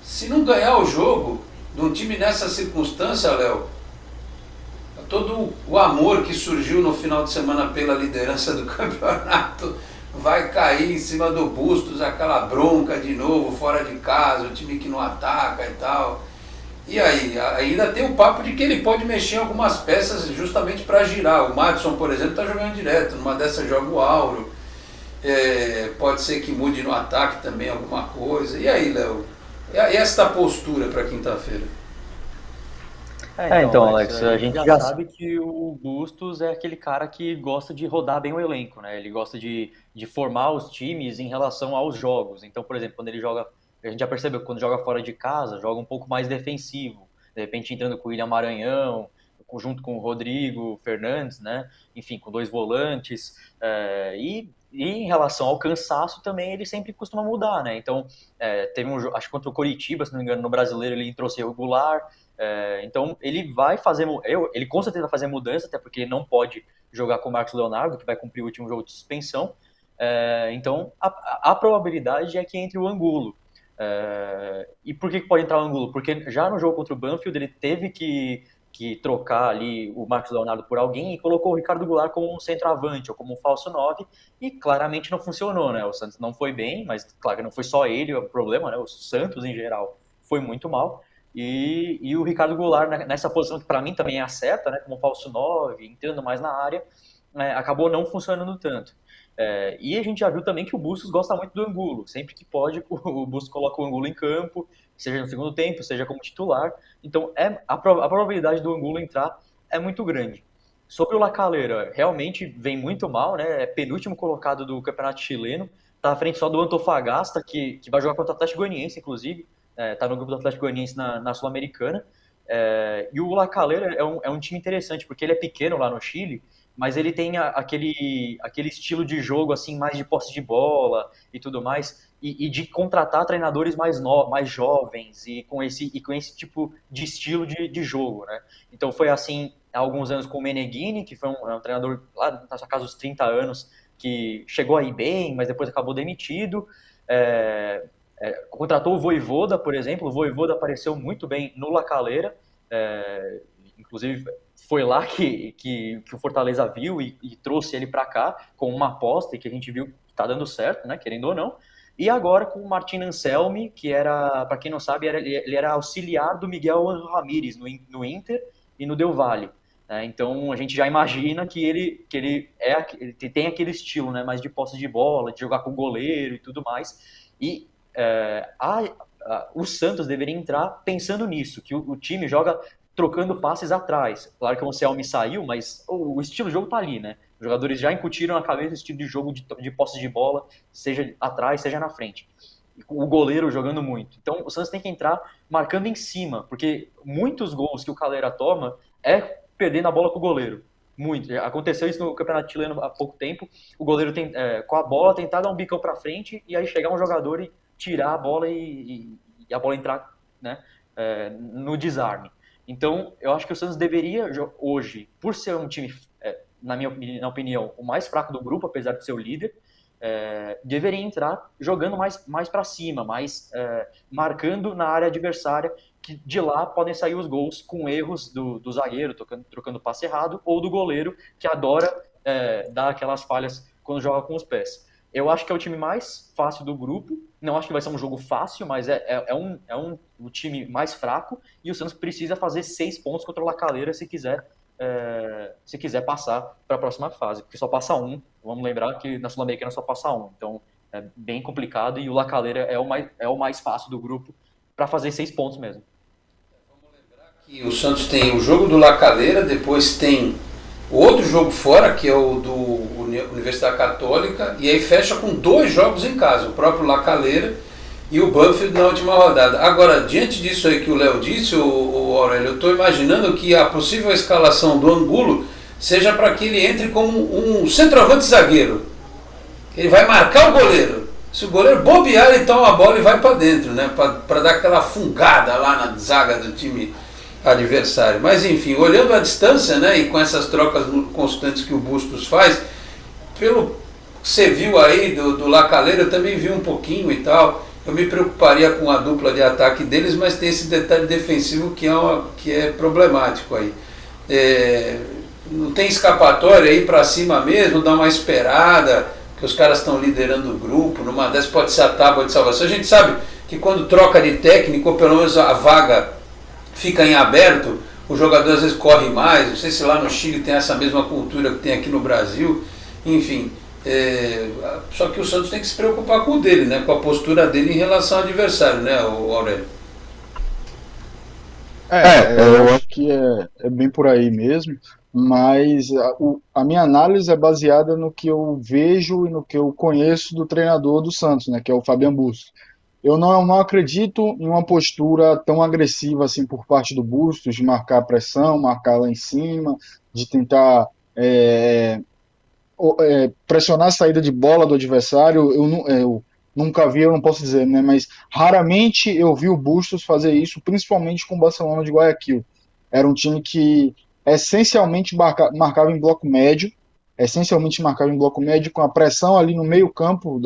se não ganhar o jogo de um time nessa circunstância, Léo, todo o amor que surgiu no final de semana pela liderança do campeonato vai cair em cima do Bustos, aquela bronca de novo, fora de casa, o time que não ataca e tal. E aí, ainda tem o papo de que ele pode mexer em algumas peças justamente para girar. O Madison, por exemplo, está jogando direto, numa dessas joga o Auro. Pode ser que mude no ataque também alguma coisa. E aí, Léo? E esta postura para quinta-feira? Então, Alex, a gente já sabe que o Bustos é aquele cara que gosta de rodar bem o elenco, né? Ele gosta de formar os times em relação aos jogos. Então, por exemplo, quando ele joga, a gente já percebeu que quando joga fora de casa, joga um pouco mais defensivo. De repente entrando com o William Maranhão, junto com o Rodrigo Fernandes, né? Enfim, com 2 volantes. E em relação ao cansaço também, ele sempre costuma mudar, né? Então, teve um jogo, acho que contra o Coritiba, se não me engano, no Brasileiro, ele entrou sem regular. Então, ele vai fazer, ele com certeza vai fazer mudança, até porque ele não pode jogar com o Marcos Leonardo, que vai cumprir o último jogo de suspensão. Então, a probabilidade é que entre o Angulo. E por que pode entrar o Angulo? Porque já no jogo contra o Banfield, ele teve que trocar ali o Marcos Leonardo por alguém e colocou o Ricardo Goulart como um centroavante ou como um falso 9 e claramente não funcionou, né? O Santos não foi bem, mas claro que não foi só ele o problema, né? O Santos em geral foi muito mal e o Ricardo Goulart nessa posição que para mim também é a certa, né? Como falso 9, entrando mais na área, acabou não funcionando tanto. E a gente já viu também que o Bustos gosta muito do Angulo. Sempre que pode, o Bustos coloca o Angulo em campo, seja no segundo tempo, seja como titular. Então, a probabilidade do Angulo entrar é muito grande. Sobre o Lacaleira, realmente vem muito mal, né? É penúltimo colocado do Campeonato Chileno. Está à frente só do Antofagasta, que vai jogar contra o Atlético Goianiense, inclusive. Está no grupo do Atlético Goianiense na Sul-Americana. E o Lacaleira é um time interessante, porque ele é pequeno lá no Chile, mas ele tem aquele estilo de jogo assim, mais de posse de bola e tudo mais, e de contratar treinadores mais jovens e com esse tipo de estilo de jogo, né? Então foi assim há alguns anos com o Meneghini, que foi um treinador lá na sua casa dos 30 anos, que chegou a ir bem, mas depois acabou demitido. Contratou o Vojvoda, por exemplo. O Vojvoda apareceu muito bem no Lacaleira, inclusive foi lá que o Fortaleza viu e trouxe ele para cá com uma aposta e que a gente viu que está dando certo, né, querendo ou não. E agora com o Martin Anselmi, que era, para quem não sabe, ele era auxiliar do Miguel Ramírez no Inter e no Del Valle. Então a gente já imagina que ele tem aquele estilo, né, mais de posse de bola, de jogar com o goleiro e tudo mais. E o Santos deveria entrar pensando nisso, que o time joga trocando passes atrás. Claro que o Anselmi saiu, mas o estilo de jogo tá ali, né? Os jogadores já incutiram na cabeça o estilo de jogo de posse de bola, seja atrás, seja na frente. O goleiro jogando muito. Então o Santos tem que entrar marcando em cima, porque muitos gols que o Calera toma é perdendo a bola com o goleiro. Muito. Aconteceu isso no Campeonato Chileno há pouco tempo. O goleiro com a bola tentar dar um bicão para frente e aí chegar um jogador e tirar a bola e a bola entrar, né, no desarme. Então, eu acho que o Santos deveria, hoje, por ser um time, na minha opinião, o mais fraco do grupo, apesar de ser o líder, deveria entrar jogando mais para cima, marcando na área adversária, que de lá podem sair os gols com erros do zagueiro, trocando passe errado, ou do goleiro, que adora dar aquelas falhas quando joga com os pés. Eu acho que é o time mais fácil do grupo. Não acho que vai ser um jogo fácil, mas é um time mais fraco. E o Santos precisa fazer 6 pontos contra o Lacaleira se quiser passar para a próxima fase. Porque só passa um. Vamos lembrar que na Sul-Americana só passa um. Então é bem complicado. E o Lacaleira é o mais fácil do grupo para fazer 6 pontos mesmo. Vamos lembrar que o Santos tem o jogo do Lacaleira, depois tem outro jogo fora, que é o do Universidade Católica, e aí fecha com 2 jogos em casa, o próprio Lacaleira e o Banfield na última rodada. Agora, diante disso aí que o Léo disse, o Aurélio, eu estou imaginando que a possível escalação do Angulo seja para que ele entre como um centroavante zagueiro. Ele vai marcar o goleiro. Se o goleiro bobear, ele toma a bola e vai para dentro, né? Para dar aquela fungada lá na zaga do time adversário. Mas enfim, olhando a distância, né, e com essas trocas constantes que o Bustos faz, pelo que você viu aí do Lacaleira, eu também vi um pouquinho e tal. Eu me preocuparia com a dupla de ataque deles, mas tem esse detalhe defensivo que é problemático aí. Não tem escapatória aí para cima mesmo, dar uma esperada, que os caras estão liderando o grupo, numa dessas pode ser a tábua de salvação. A gente sabe que quando troca de técnico, ou pelo menos a vaga fica em aberto, o jogador às vezes corre mais. Não sei se lá no Chile tem essa mesma cultura que tem aqui no Brasil, enfim. Só que o Santos tem que se preocupar com o dele, né? Com a postura dele em relação ao adversário, né, o Aurélio? Eu acho que é bem por aí mesmo, mas a minha análise é baseada no que eu vejo e no que eu conheço do treinador do Santos, né, que é o Fabian Bustos. Eu não acredito em uma postura tão agressiva assim por parte do Bustos, de marcar a pressão, marcar lá em cima, de tentar pressionar a saída de bola do adversário. Eu nunca vi, eu não posso dizer, né, mas raramente eu vi o Bustos fazer isso, principalmente com o Barcelona de Guayaquil. Era um time que essencialmente marcava em bloco médio, com a pressão ali no meio campo,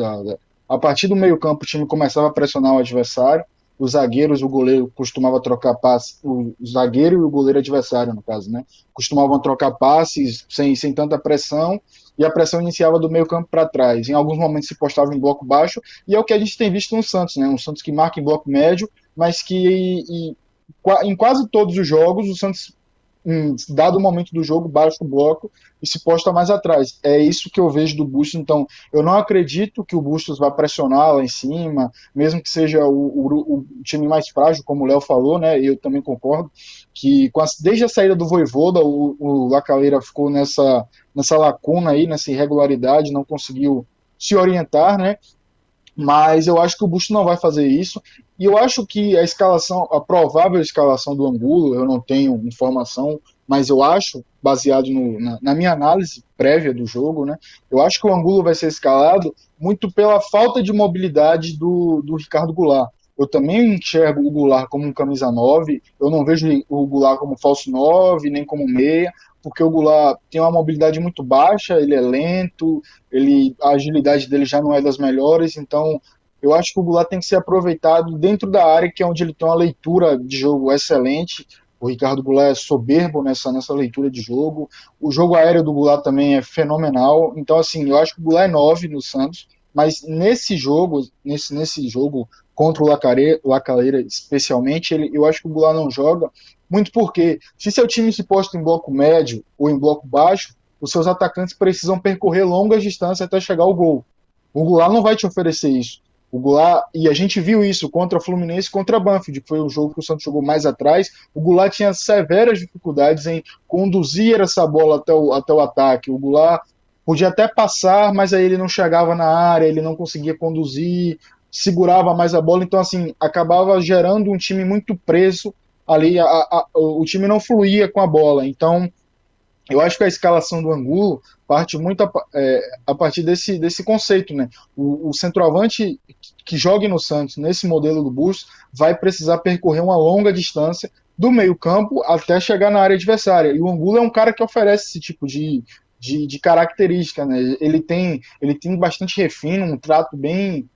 a partir do meio campo o time começava a pressionar o adversário, os zagueiros, o goleiro costumava trocar passes, o zagueiro e o goleiro adversário, no caso, né, costumavam trocar passes sem tanta pressão, e a pressão iniciava do meio campo para trás. Em alguns momentos se postava em bloco baixo, e é o que a gente tem visto no Santos, né, um Santos que marca em bloco médio, mas que em quase todos os jogos o Santos, em dado momento do jogo, baixa o bloco e se posta mais atrás. É isso que eu vejo do Bustos. Então eu não acredito que o Bustos vá pressionar lá em cima, mesmo que seja o time mais frágil, como o Léo falou, né? Eu também concordo que desde a saída do Vojvoda, o Lacaleira ficou nessa lacuna aí, nessa irregularidade, não conseguiu se orientar, né? Mas eu acho que o Bustos não vai fazer isso, e eu acho que a provável escalação do Angulo, eu não tenho informação, mas eu acho, baseado na minha análise prévia do jogo, né, eu acho que o Angulo vai ser escalado muito pela falta de mobilidade do Ricardo Goulart. Eu também enxergo o Goulart como um camisa 9, eu não vejo o Goulart como falso 9, nem como meia, porque o Goulart tem uma mobilidade muito baixa, ele é lento, a agilidade dele já não é das melhores, então eu acho que o Goulart tem que ser aproveitado dentro da área, que é onde ele tem uma leitura de jogo excelente. O Ricardo Goulart é soberbo nessa leitura de jogo, o jogo aéreo do Goulart também é fenomenal, então assim, eu acho que o Goulart é 9 no Santos, mas nesse jogo contra o Lacaleira especialmente, eu acho que o Goulart não joga, muito porque, se seu time se posta em bloco médio ou em bloco baixo, os seus atacantes precisam percorrer longas distâncias até chegar ao gol. O Goulart não vai te oferecer isso. O Goulart, e a gente viu isso contra o Fluminense e contra a Banfield, que foi o jogo que o Santos jogou mais atrás. O Goulart tinha severas dificuldades em conduzir essa bola até o ataque. O Goulart podia até passar, mas aí ele não chegava na área, ele não conseguia conduzir, segurava mais a bola, então assim, acabava gerando um time muito preso ali, o time não fluía com a bola. Então eu acho que a escalação do Angulo parte muito a partir desse conceito, né? O centroavante que jogue no Santos, nesse modelo do Bustos, vai precisar percorrer uma longa distância do meio campo até chegar na área adversária, e o Angulo é um cara que oferece esse tipo de característica, né? Ele tem bastante refino, um trato bem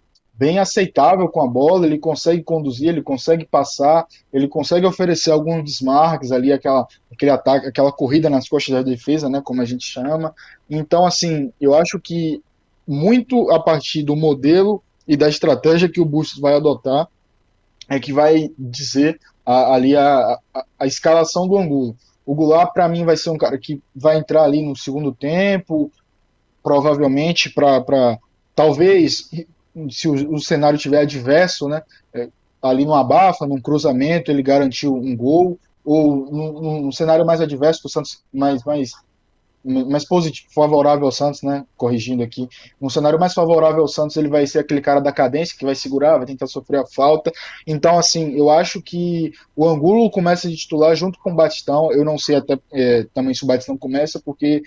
aceitável com a bola, ele consegue conduzir, ele consegue passar, ele consegue oferecer alguns desmarques ali, aquele ataque, aquela corrida nas costas da defesa, né, como a gente chama. Então, assim, eu acho que muito a partir do modelo e da estratégia que o Bustos vai adotar é que vai dizer ali a escalação do Angulo. O Goulart, para mim, vai ser um cara que vai entrar ali no segundo tempo, provavelmente para talvez, se o cenário tiver adverso, né, ali no abafa, num cruzamento, ele garantiu um gol, ou num cenário mais adverso, que o Santos mais mais positivo, favorável ao Santos, né? Corrigindo aqui. Um cenário mais favorável ao Santos, ele vai ser aquele cara da cadência que vai segurar, vai tentar sofrer a falta. Então, assim, eu acho que o Angulo começa de titular junto com o Batistão. Eu não sei até também se o Batistão começa, porque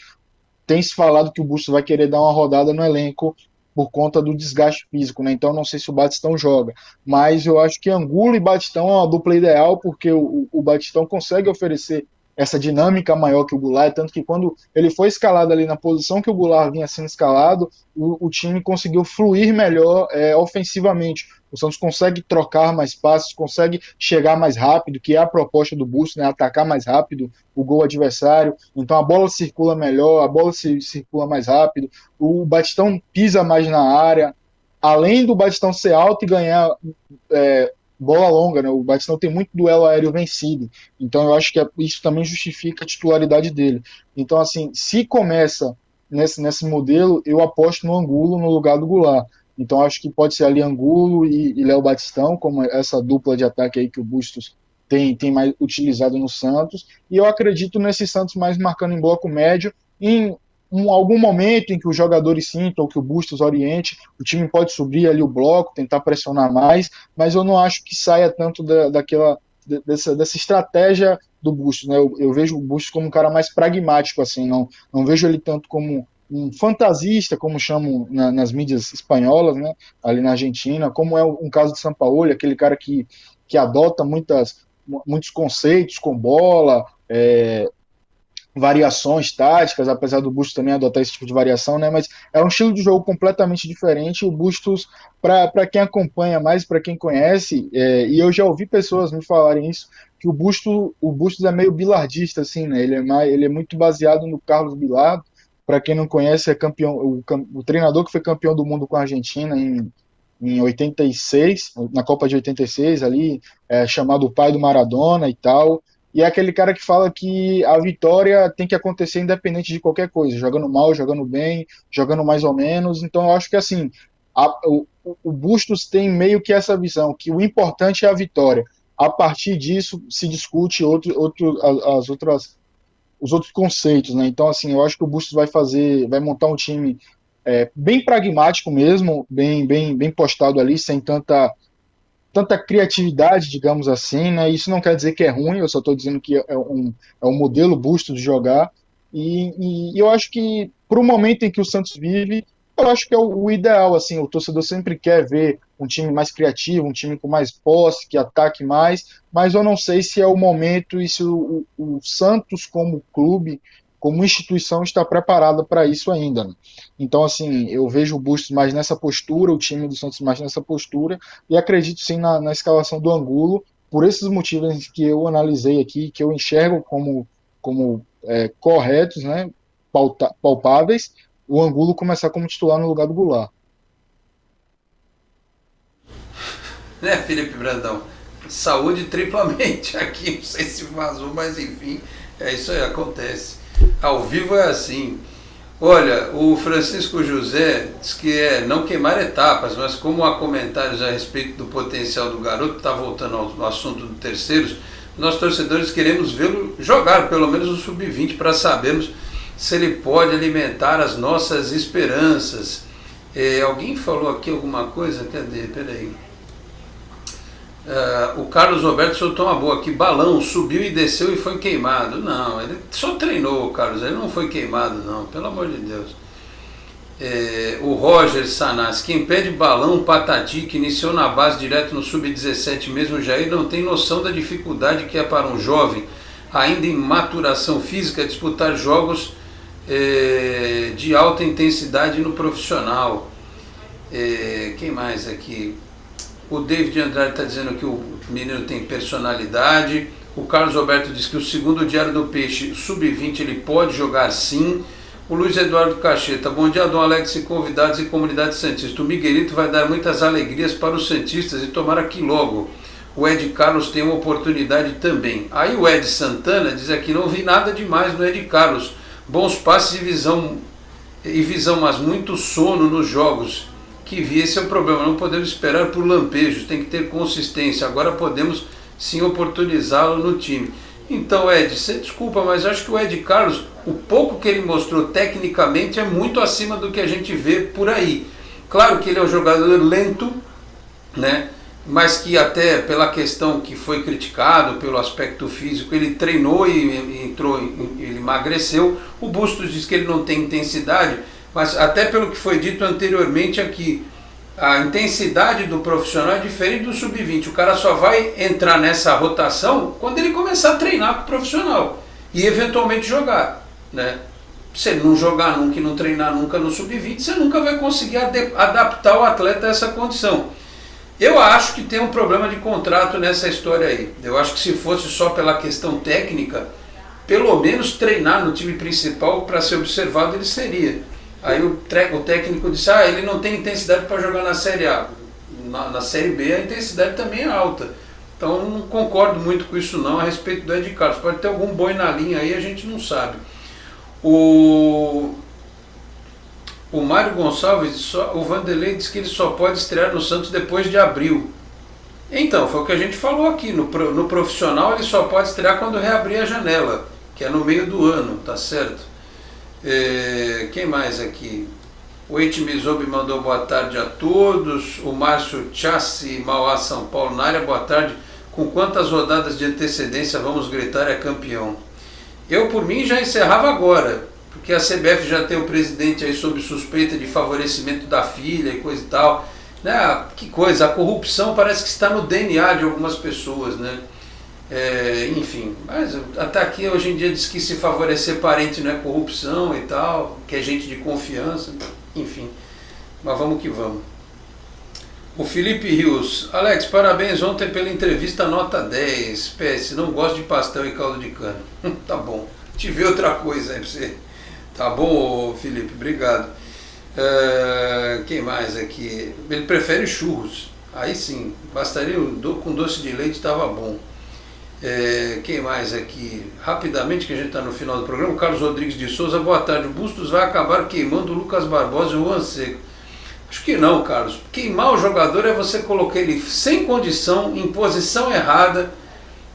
tem se falado que o Bustos vai querer dar uma rodada no elenco por conta do desgaste físico, né? Então não sei se o Batistão joga, mas eu acho que Angulo e Batistão é uma dupla ideal, porque o Batistão consegue oferecer essa dinâmica maior que o Goulart, tanto que quando ele foi escalado ali na posição que o Goulart vinha sendo escalado, o time conseguiu fluir melhor ofensivamente. O Santos consegue trocar mais passes, consegue chegar mais rápido, que é a proposta do Bustos, né? Atacar mais rápido o gol adversário. Então a bola circula melhor, a bola circula mais rápido, o Batistão pisa mais na área. Além do Batistão ser alto e ganhar bola longa, né? O Batistão tem muito duelo aéreo vencido, então eu acho que isso também justifica a titularidade dele. Então, assim, se começa nesse modelo, eu aposto no Angulo no lugar do Goulart. Então acho que pode ser ali Angulo e Léo Batistão, como essa dupla de ataque aí que o Bustos tem mais utilizado no Santos, e eu acredito nesse Santos mais marcando em bloco médio. Em algum momento em que os jogadores sintam, ou que o Bustos oriente, o time pode subir ali o bloco, tentar pressionar mais, mas eu não acho que saia tanto dessa estratégia do Bustos, né? Eu vejo o Bustos como um cara mais pragmático, assim, não vejo ele tanto como um fantasista, como chamam nas mídias espanholas, né, ali na Argentina, como é um caso de Sampaoli, aquele cara que adota muitos conceitos com bola, variações táticas, apesar do Bustos também adotar esse tipo de variação, né? Mas é um estilo de jogo completamente diferente. O Bustos, para quem acompanha mais, para quem conhece, e eu já ouvi pessoas me falarem isso, que o Bustos é meio bilardista, assim, né? Ele é muito baseado no Carlos Bilardo. Para quem não conhece, é o treinador que foi campeão do mundo com a Argentina em 86, na Copa de 86, ali, chamado o pai do Maradona e tal. E é aquele cara que fala que a vitória tem que acontecer independente de qualquer coisa, jogando mal, jogando bem, jogando mais ou menos. Então eu acho que assim, o Bustos tem meio que essa visão, que o importante é a vitória. A partir disso se discute os outros conceitos, né? Então assim, eu acho que o Bustos vai montar um time bem pragmático mesmo, bem postado ali, sem tanta criatividade, digamos assim, né? Isso não quer dizer que é ruim, eu só estou dizendo que é um modelo Bustos de jogar, e eu acho que, para o momento em que o Santos vive, eu acho que é o ideal, assim, o torcedor sempre quer ver um time mais criativo, um time com mais posse, que ataque mais, mas eu não sei se é o momento e se o Santos como clube, como instituição, está preparada para isso ainda, né? Então, assim, eu vejo o Bustos mais nessa postura, o time do Santos mais nessa postura, e acredito sim na escalação do Angulo, por esses motivos que eu analisei aqui, que eu enxergo como corretos, né, palpáveis, o Angulo começar como titular no lugar do Goulart. Né, Felipe Brandão? Saúde triplamente aqui, não sei se vazou, mas enfim, isso aí acontece. Ao vivo é assim. Olha, o Francisco José diz que não queimar etapas, mas como há comentários a respeito do potencial do garoto, está voltando ao assunto do terceiros, nós torcedores queremos vê-lo jogar, pelo menos o sub-20, para sabermos se ele pode alimentar as nossas esperanças. Alguém falou aqui alguma coisa? Cadê? Peraí. O Carlos Roberto soltou uma boa aqui, balão, subiu e desceu e foi queimado. Não, ele só treinou, Carlos, ele não foi queimado não, pelo amor de Deus. O Roger Sanas, quem pede balão, Patati, que iniciou na base direto no sub-17 mesmo, Jair, não tem noção da dificuldade que é para um jovem, ainda em maturação física, disputar jogos de alta intensidade no profissional. Quem mais aqui? O David Andrade está dizendo que o menino tem personalidade. O Carlos Roberto diz que o segundo Diário do Peixe, sub-20, ele pode jogar sim. O Luiz Eduardo Cacheta, bom dia, Dom Alex e convidados e comunidade santista. O Miguelito vai dar muitas alegrias para os santistas e tomara que logo o Ed Carlos tenha uma oportunidade também. Aí o Ed Santana diz aqui, não vi nada demais no Ed Carlos. Bons passes e visão, mas muito sono nos jogos. Que vi, esse é o problema, não podemos esperar por lampejos, tem que ter consistência, agora podemos sim oportunizá-lo no time. Então, Ed, você desculpa, mas acho que o Ed Carlos, o pouco que ele mostrou tecnicamente é muito acima do que a gente vê por aí. Claro que ele é um jogador lento, né? Mas que até pela questão que foi criticado, pelo aspecto físico, ele treinou e entrou, ele emagreceu. O Bustos diz que ele não tem intensidade, mas até pelo que foi dito anteriormente aqui, a intensidade do profissional é diferente do sub-20. O cara só vai entrar nessa rotação quando ele começar a treinar com o profissional e eventualmente jogar, né? Se ele não jogar nunca e não treinar nunca no sub-20, você nunca vai conseguir adaptar o atleta a essa condição. Eu acho que tem um problema de contrato nessa história aí. Eu acho que se fosse só pela questão técnica, pelo menos treinar no time principal para ser observado ele seria. Aí o técnico disse, ele não tem intensidade para jogar na Série A. Na Série B a intensidade também é alta. Então eu não concordo muito com isso não a respeito do Ed Carlos. Pode ter algum boi na linha aí, a gente não sabe. O Mário Gonçalves, o Vanderlei disse que ele só pode estrear no Santos depois de abril. Então, foi o que a gente falou aqui, no profissional ele só pode estrear quando reabrir a janela, que é no meio do ano, tá certo? Quem mais aqui? O Eitimizobi mandou boa tarde a todos. O Márcio Chassi, Mauá, São Paulo, na área, boa tarde. Com quantas rodadas de antecedência vamos gritar é campeão? Eu, por mim, já encerrava agora, porque a CBF já tem o presidente aí sob suspeita de favorecimento da filha e coisa e tal. Né? Que coisa, a corrupção parece que está no DNA de algumas pessoas, né? Enfim, mas até aqui hoje em dia diz que se favorecer parente não é corrupção e tal, que é gente de confiança, enfim, mas vamos que vamos. O Felipe Rios, Alex, parabéns ontem pela entrevista nota 10, PS, não gosto de pastel e caldo de cana. Tá bom, te vi outra coisa aí pra você. Tá bom, Felipe, obrigado. Quem mais aqui? Ele prefere churros, aí sim, bastaria com doce de leite, estava bom. Quem mais aqui? Rapidamente, que a gente está no final do programa, o Carlos Rodrigues de Souza, boa tarde. O Bustos vai acabar queimando o Lucas Barbosa e o Juan Seco. Acho que não, Carlos. Queimar o jogador é você colocar ele sem condição, em posição errada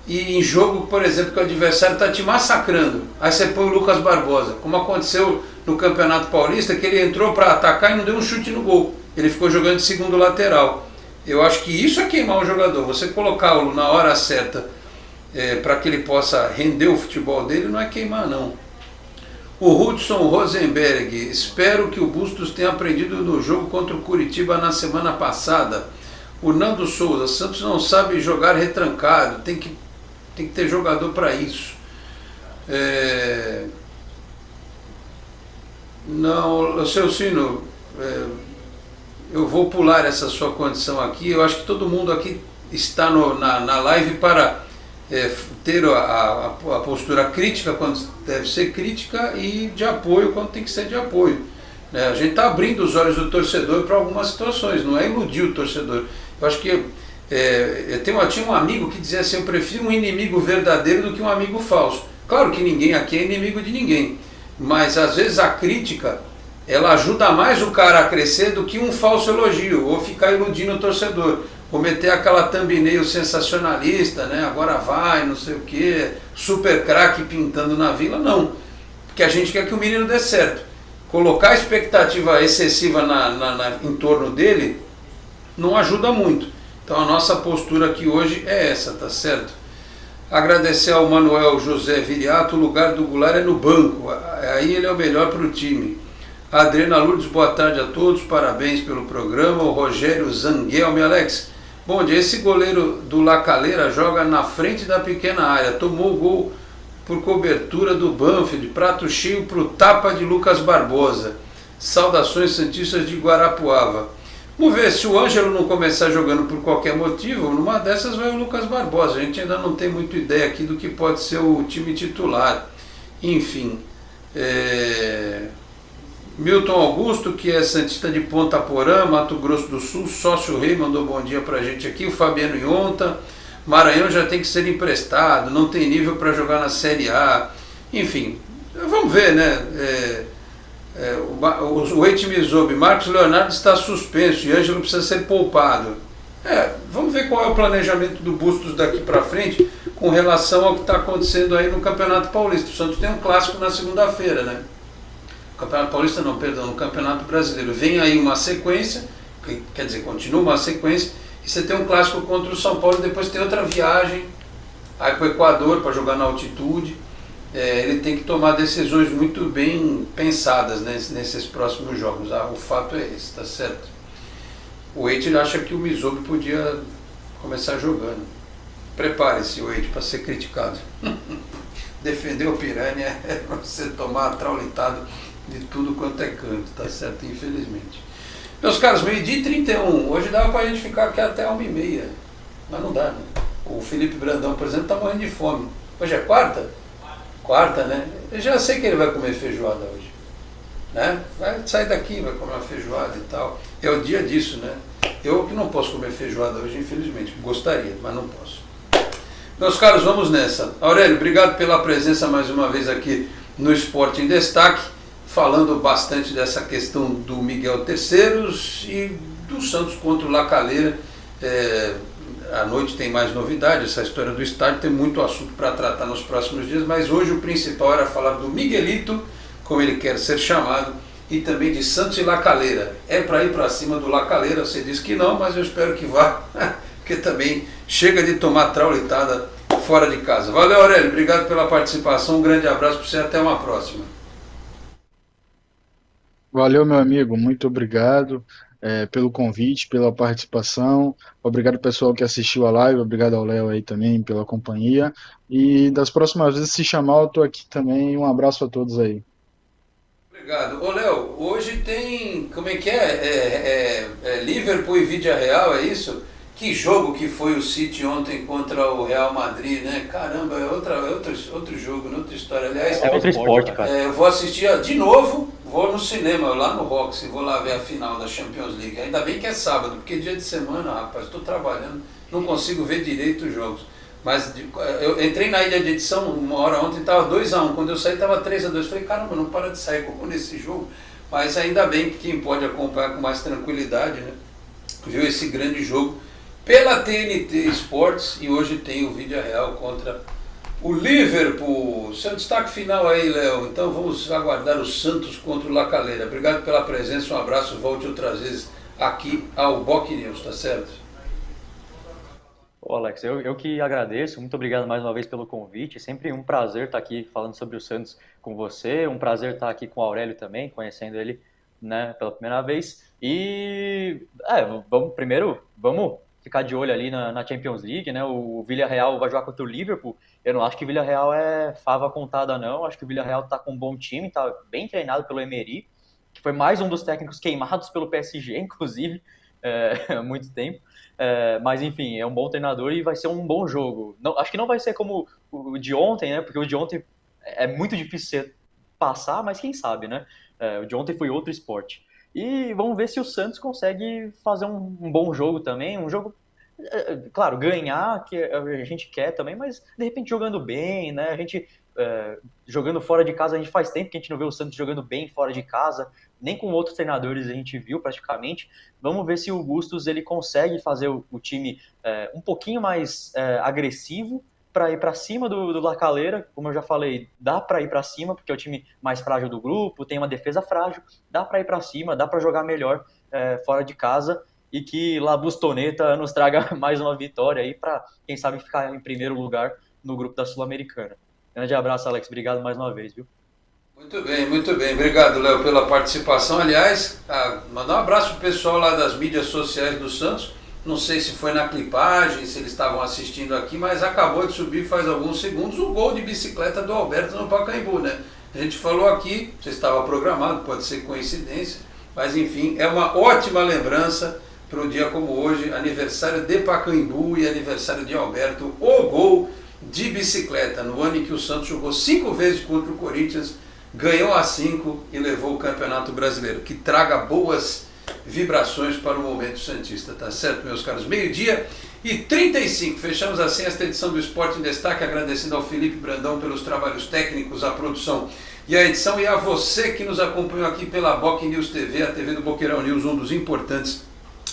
e em jogo, por exemplo, que o adversário está te massacrando. Aí você põe o Lucas Barbosa, como aconteceu no Campeonato Paulista, que ele entrou para atacar e não deu um chute no gol. Ele ficou jogando de segundo lateral. Eu acho que isso é queimar o jogador. Você colocá-lo na hora certa para que ele possa render o futebol dele, não é queimar não. O Hudson Rosenberg, espero que o Bustos tenha aprendido no jogo contra o Curitiba na semana passada. O Nando Souza, Santos não sabe jogar retrancado, tem que ter jogador para isso. Não, seu Sino, eu vou pular essa sua condição aqui. Eu acho que todo mundo aqui está na live para ter a postura crítica quando deve ser crítica e de apoio quando tem que ser de apoio. A gente está abrindo os olhos do torcedor para algumas situações, não é iludir o torcedor. Eu acho que tinha um amigo que dizia assim, eu prefiro um inimigo verdadeiro do que um amigo falso. Claro que ninguém aqui é inimigo de ninguém, mas às vezes a crítica ela ajuda mais o cara a crescer do que um falso elogio, ou ficar iludindo o torcedor. Cometer aquela thumbnail sensacionalista, né? Agora vai, não sei o que, super craque pintando na vila, não. Porque a gente quer que o menino dê certo. Colocar expectativa excessiva em torno dele não ajuda muito. Então a nossa postura aqui hoje é essa, tá certo? Agradecer ao Manuel José Viriato, o lugar do Goulart é no banco, aí ele é o melhor para o time. A Adriana Lourdes, boa tarde a todos, parabéns pelo programa. O Rogério Zanguelme, Alex, bom dia, esse goleiro do La Calera joga na frente da pequena área, tomou o gol por cobertura do Banfield, prato cheio para o tapa de Lucas Barbosa. Saudações santistas de Guarapuava. Vamos ver, se o Ângelo não começar jogando por qualquer motivo, numa dessas vai o Lucas Barbosa. A gente ainda não tem muita ideia aqui do que pode ser o time titular. Enfim, Milton Augusto, que é santista de Ponta Porã, Mato Grosso do Sul, sócio rei, mandou bom dia pra gente aqui. O Fabiano Ionta, Maranhão já tem que ser emprestado, não tem nível para jogar na Série A. Enfim, vamos ver, né? O Eitimizobi, Marcos Leonardo está suspenso e Ângelo precisa ser poupado. Vamos ver qual é o planejamento do Bustos daqui para frente com relação ao que está acontecendo aí no Campeonato Paulista. O Santos tem um clássico na segunda-feira, né? Campeonato Paulista não, perdão, no Campeonato Brasileiro. Vem aí uma sequência, quer dizer, continua uma sequência, e você tem um clássico contra o São Paulo, depois tem outra viagem aí para o Equador para jogar na altitude. Ele tem que tomar decisões muito bem pensadas, né, nesses próximos jogos. O fato é esse, tá certo? O Eite acha que o Mizobi podia começar jogando. Prepare-se, o Eite, para ser criticado. Defender o Piranha é você tomar a traulitada de tudo quanto é canto, tá certo? Infelizmente. Meus caros, 12h31, hoje dava pra gente ficar aqui até 1h30, mas não dá, né? O Felipe Brandão, por exemplo, tá morrendo de fome. Hoje é quarta? Quarta, né? Eu já sei que ele vai comer feijoada hoje, né? Vai sair daqui, vai comer uma feijoada e tal. É o dia disso, né? Eu que não posso comer feijoada hoje, infelizmente. Gostaria, mas não posso. Meus caros, vamos nessa. Aurélio, obrigado pela presença mais uma vez aqui no Esporte em Destaque, falando bastante dessa questão do Miguel Terceiros e do Santos contra o La Calera. À noite tem mais novidade, essa história do estádio, tem muito assunto para tratar nos próximos dias, mas hoje o principal era falar do Miguelito, como ele quer ser chamado, e também de Santos e La Calera. É para ir para cima do La Calera, você diz que não, mas eu espero que vá, porque também chega de tomar traulitada fora de casa. Valeu, Aurélio, obrigado pela participação, um grande abraço para você, até uma próxima. Valeu, meu amigo, muito obrigado pelo convite, pela participação, obrigado pessoal que assistiu a live, obrigado ao Léo aí também pela companhia, e das próximas vezes se chamar eu tô aqui também, um abraço a todos aí. Obrigado. Ô Léo, hoje tem, como é que Liverpool e Villarreal, é isso? Que jogo que foi o City ontem contra o Real Madrid, né? Caramba, é outro jogo, outra história. Aliás, é outro esporte, cara. Eu vou assistir de novo, vou no cinema, lá no Roxy, vou lá ver a final da Champions League. Ainda bem que é sábado, porque dia de semana, rapaz, estou trabalhando, não consigo ver direito os jogos. Mas eu entrei na ilha de edição uma hora ontem, estava 2-1, quando eu saí estava 3-2. Falei, caramba, não para de sair como nesse jogo. Mas ainda bem que quem pode acompanhar com mais tranquilidade, né? Viu esse grande jogo pela TNT Sports, e hoje tem o Villarreal contra o Liverpool. Seu destaque final aí, Léo. Então vamos aguardar o Santos contra o La Calera. Obrigado pela presença, um abraço, volte outras vezes aqui ao Boc News, tá certo? Ô Alex, eu que agradeço, muito obrigado mais uma vez pelo convite, sempre um prazer estar aqui falando sobre o Santos com você, um prazer estar aqui com o Aurélio também, conhecendo ele, né, pela primeira vez, e vamos ficar de olho ali na Champions League, né? O Villarreal vai jogar contra o Liverpool. Eu não acho que o Villarreal é fava contada, não. Acho que o Villarreal tá com um bom time, tá bem treinado pelo Emery, que foi mais um dos técnicos queimados pelo PSG, inclusive, há muito tempo. Mas enfim, é um bom treinador e vai ser um bom jogo. Não, acho que não vai ser como o de ontem, né? Porque o de ontem é muito difícil passar, mas quem sabe, né? O de ontem foi outro esporte. E vamos ver se o Santos consegue fazer um bom jogo também, um jogo, claro, ganhar, que a gente quer também, mas de repente jogando bem, né? A gente jogando fora de casa, a gente faz tempo que a gente não vê o Santos jogando bem fora de casa, nem com outros treinadores a gente viu praticamente. Vamos ver se o Bustos ele consegue fazer o time um pouquinho mais agressivo, para ir para cima do La Calera. Como eu já falei, dá para ir para cima, porque é o time mais frágil do grupo, tem uma defesa frágil, dá para ir para cima, dá para jogar melhor fora de casa, e que La Bustoneta nos traga mais uma vitória aí para, quem sabe, ficar em primeiro lugar no grupo da Sul-Americana. Grande abraço, Alex, obrigado mais uma vez, viu? Muito bem, obrigado, Léo, pela participação. Aliás, mandar um abraço pro pessoal lá das mídias sociais do Santos. Não sei se foi na clipagem, se eles estavam assistindo aqui, mas acabou de subir faz alguns segundos o gol de bicicleta do Alberto no Pacaembu, né? A gente falou aqui, você estava programado, pode ser coincidência, mas enfim, é uma ótima lembrança para um dia como hoje, aniversário de Pacaembu e aniversário de Alberto, o gol de bicicleta, no ano em que o Santos jogou 5 vezes contra o Corinthians, ganhou as 5 e levou o Campeonato Brasileiro. Que traga boas vibrações para o momento santista, tá certo, meus caros? 12h35, fechamos assim esta edição do Esporte em Destaque, agradecendo ao Felipe Brandão pelos trabalhos técnicos, a produção e a edição, e a você que nos acompanhou aqui pela Boc News TV, a TV do Boqueirão News, um dos importantes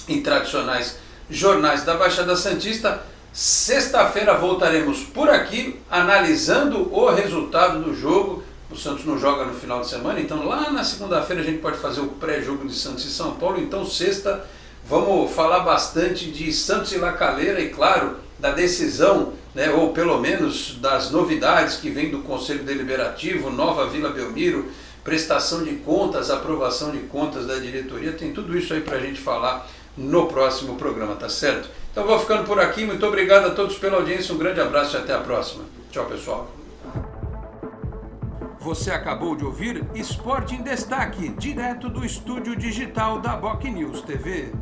e tradicionais jornais da Baixada Santista. Sexta-feira voltaremos por aqui analisando o resultado do jogo. O Santos não joga no final de semana, então lá na segunda-feira a gente pode fazer o pré-jogo de Santos e São Paulo. Então sexta vamos falar bastante de Santos e La Calera e, claro, da decisão, né, ou pelo menos das novidades que vem do Conselho Deliberativo, Nova Vila Belmiro, prestação de contas, aprovação de contas da diretoria. Tem tudo isso aí para a gente falar no próximo programa, tá certo? Então vou ficando por aqui. Muito obrigado a todos pela audiência. Um grande abraço e até a próxima. Tchau, pessoal. Você acabou de ouvir Esporte em Destaque, direto do estúdio digital da BocNews TV.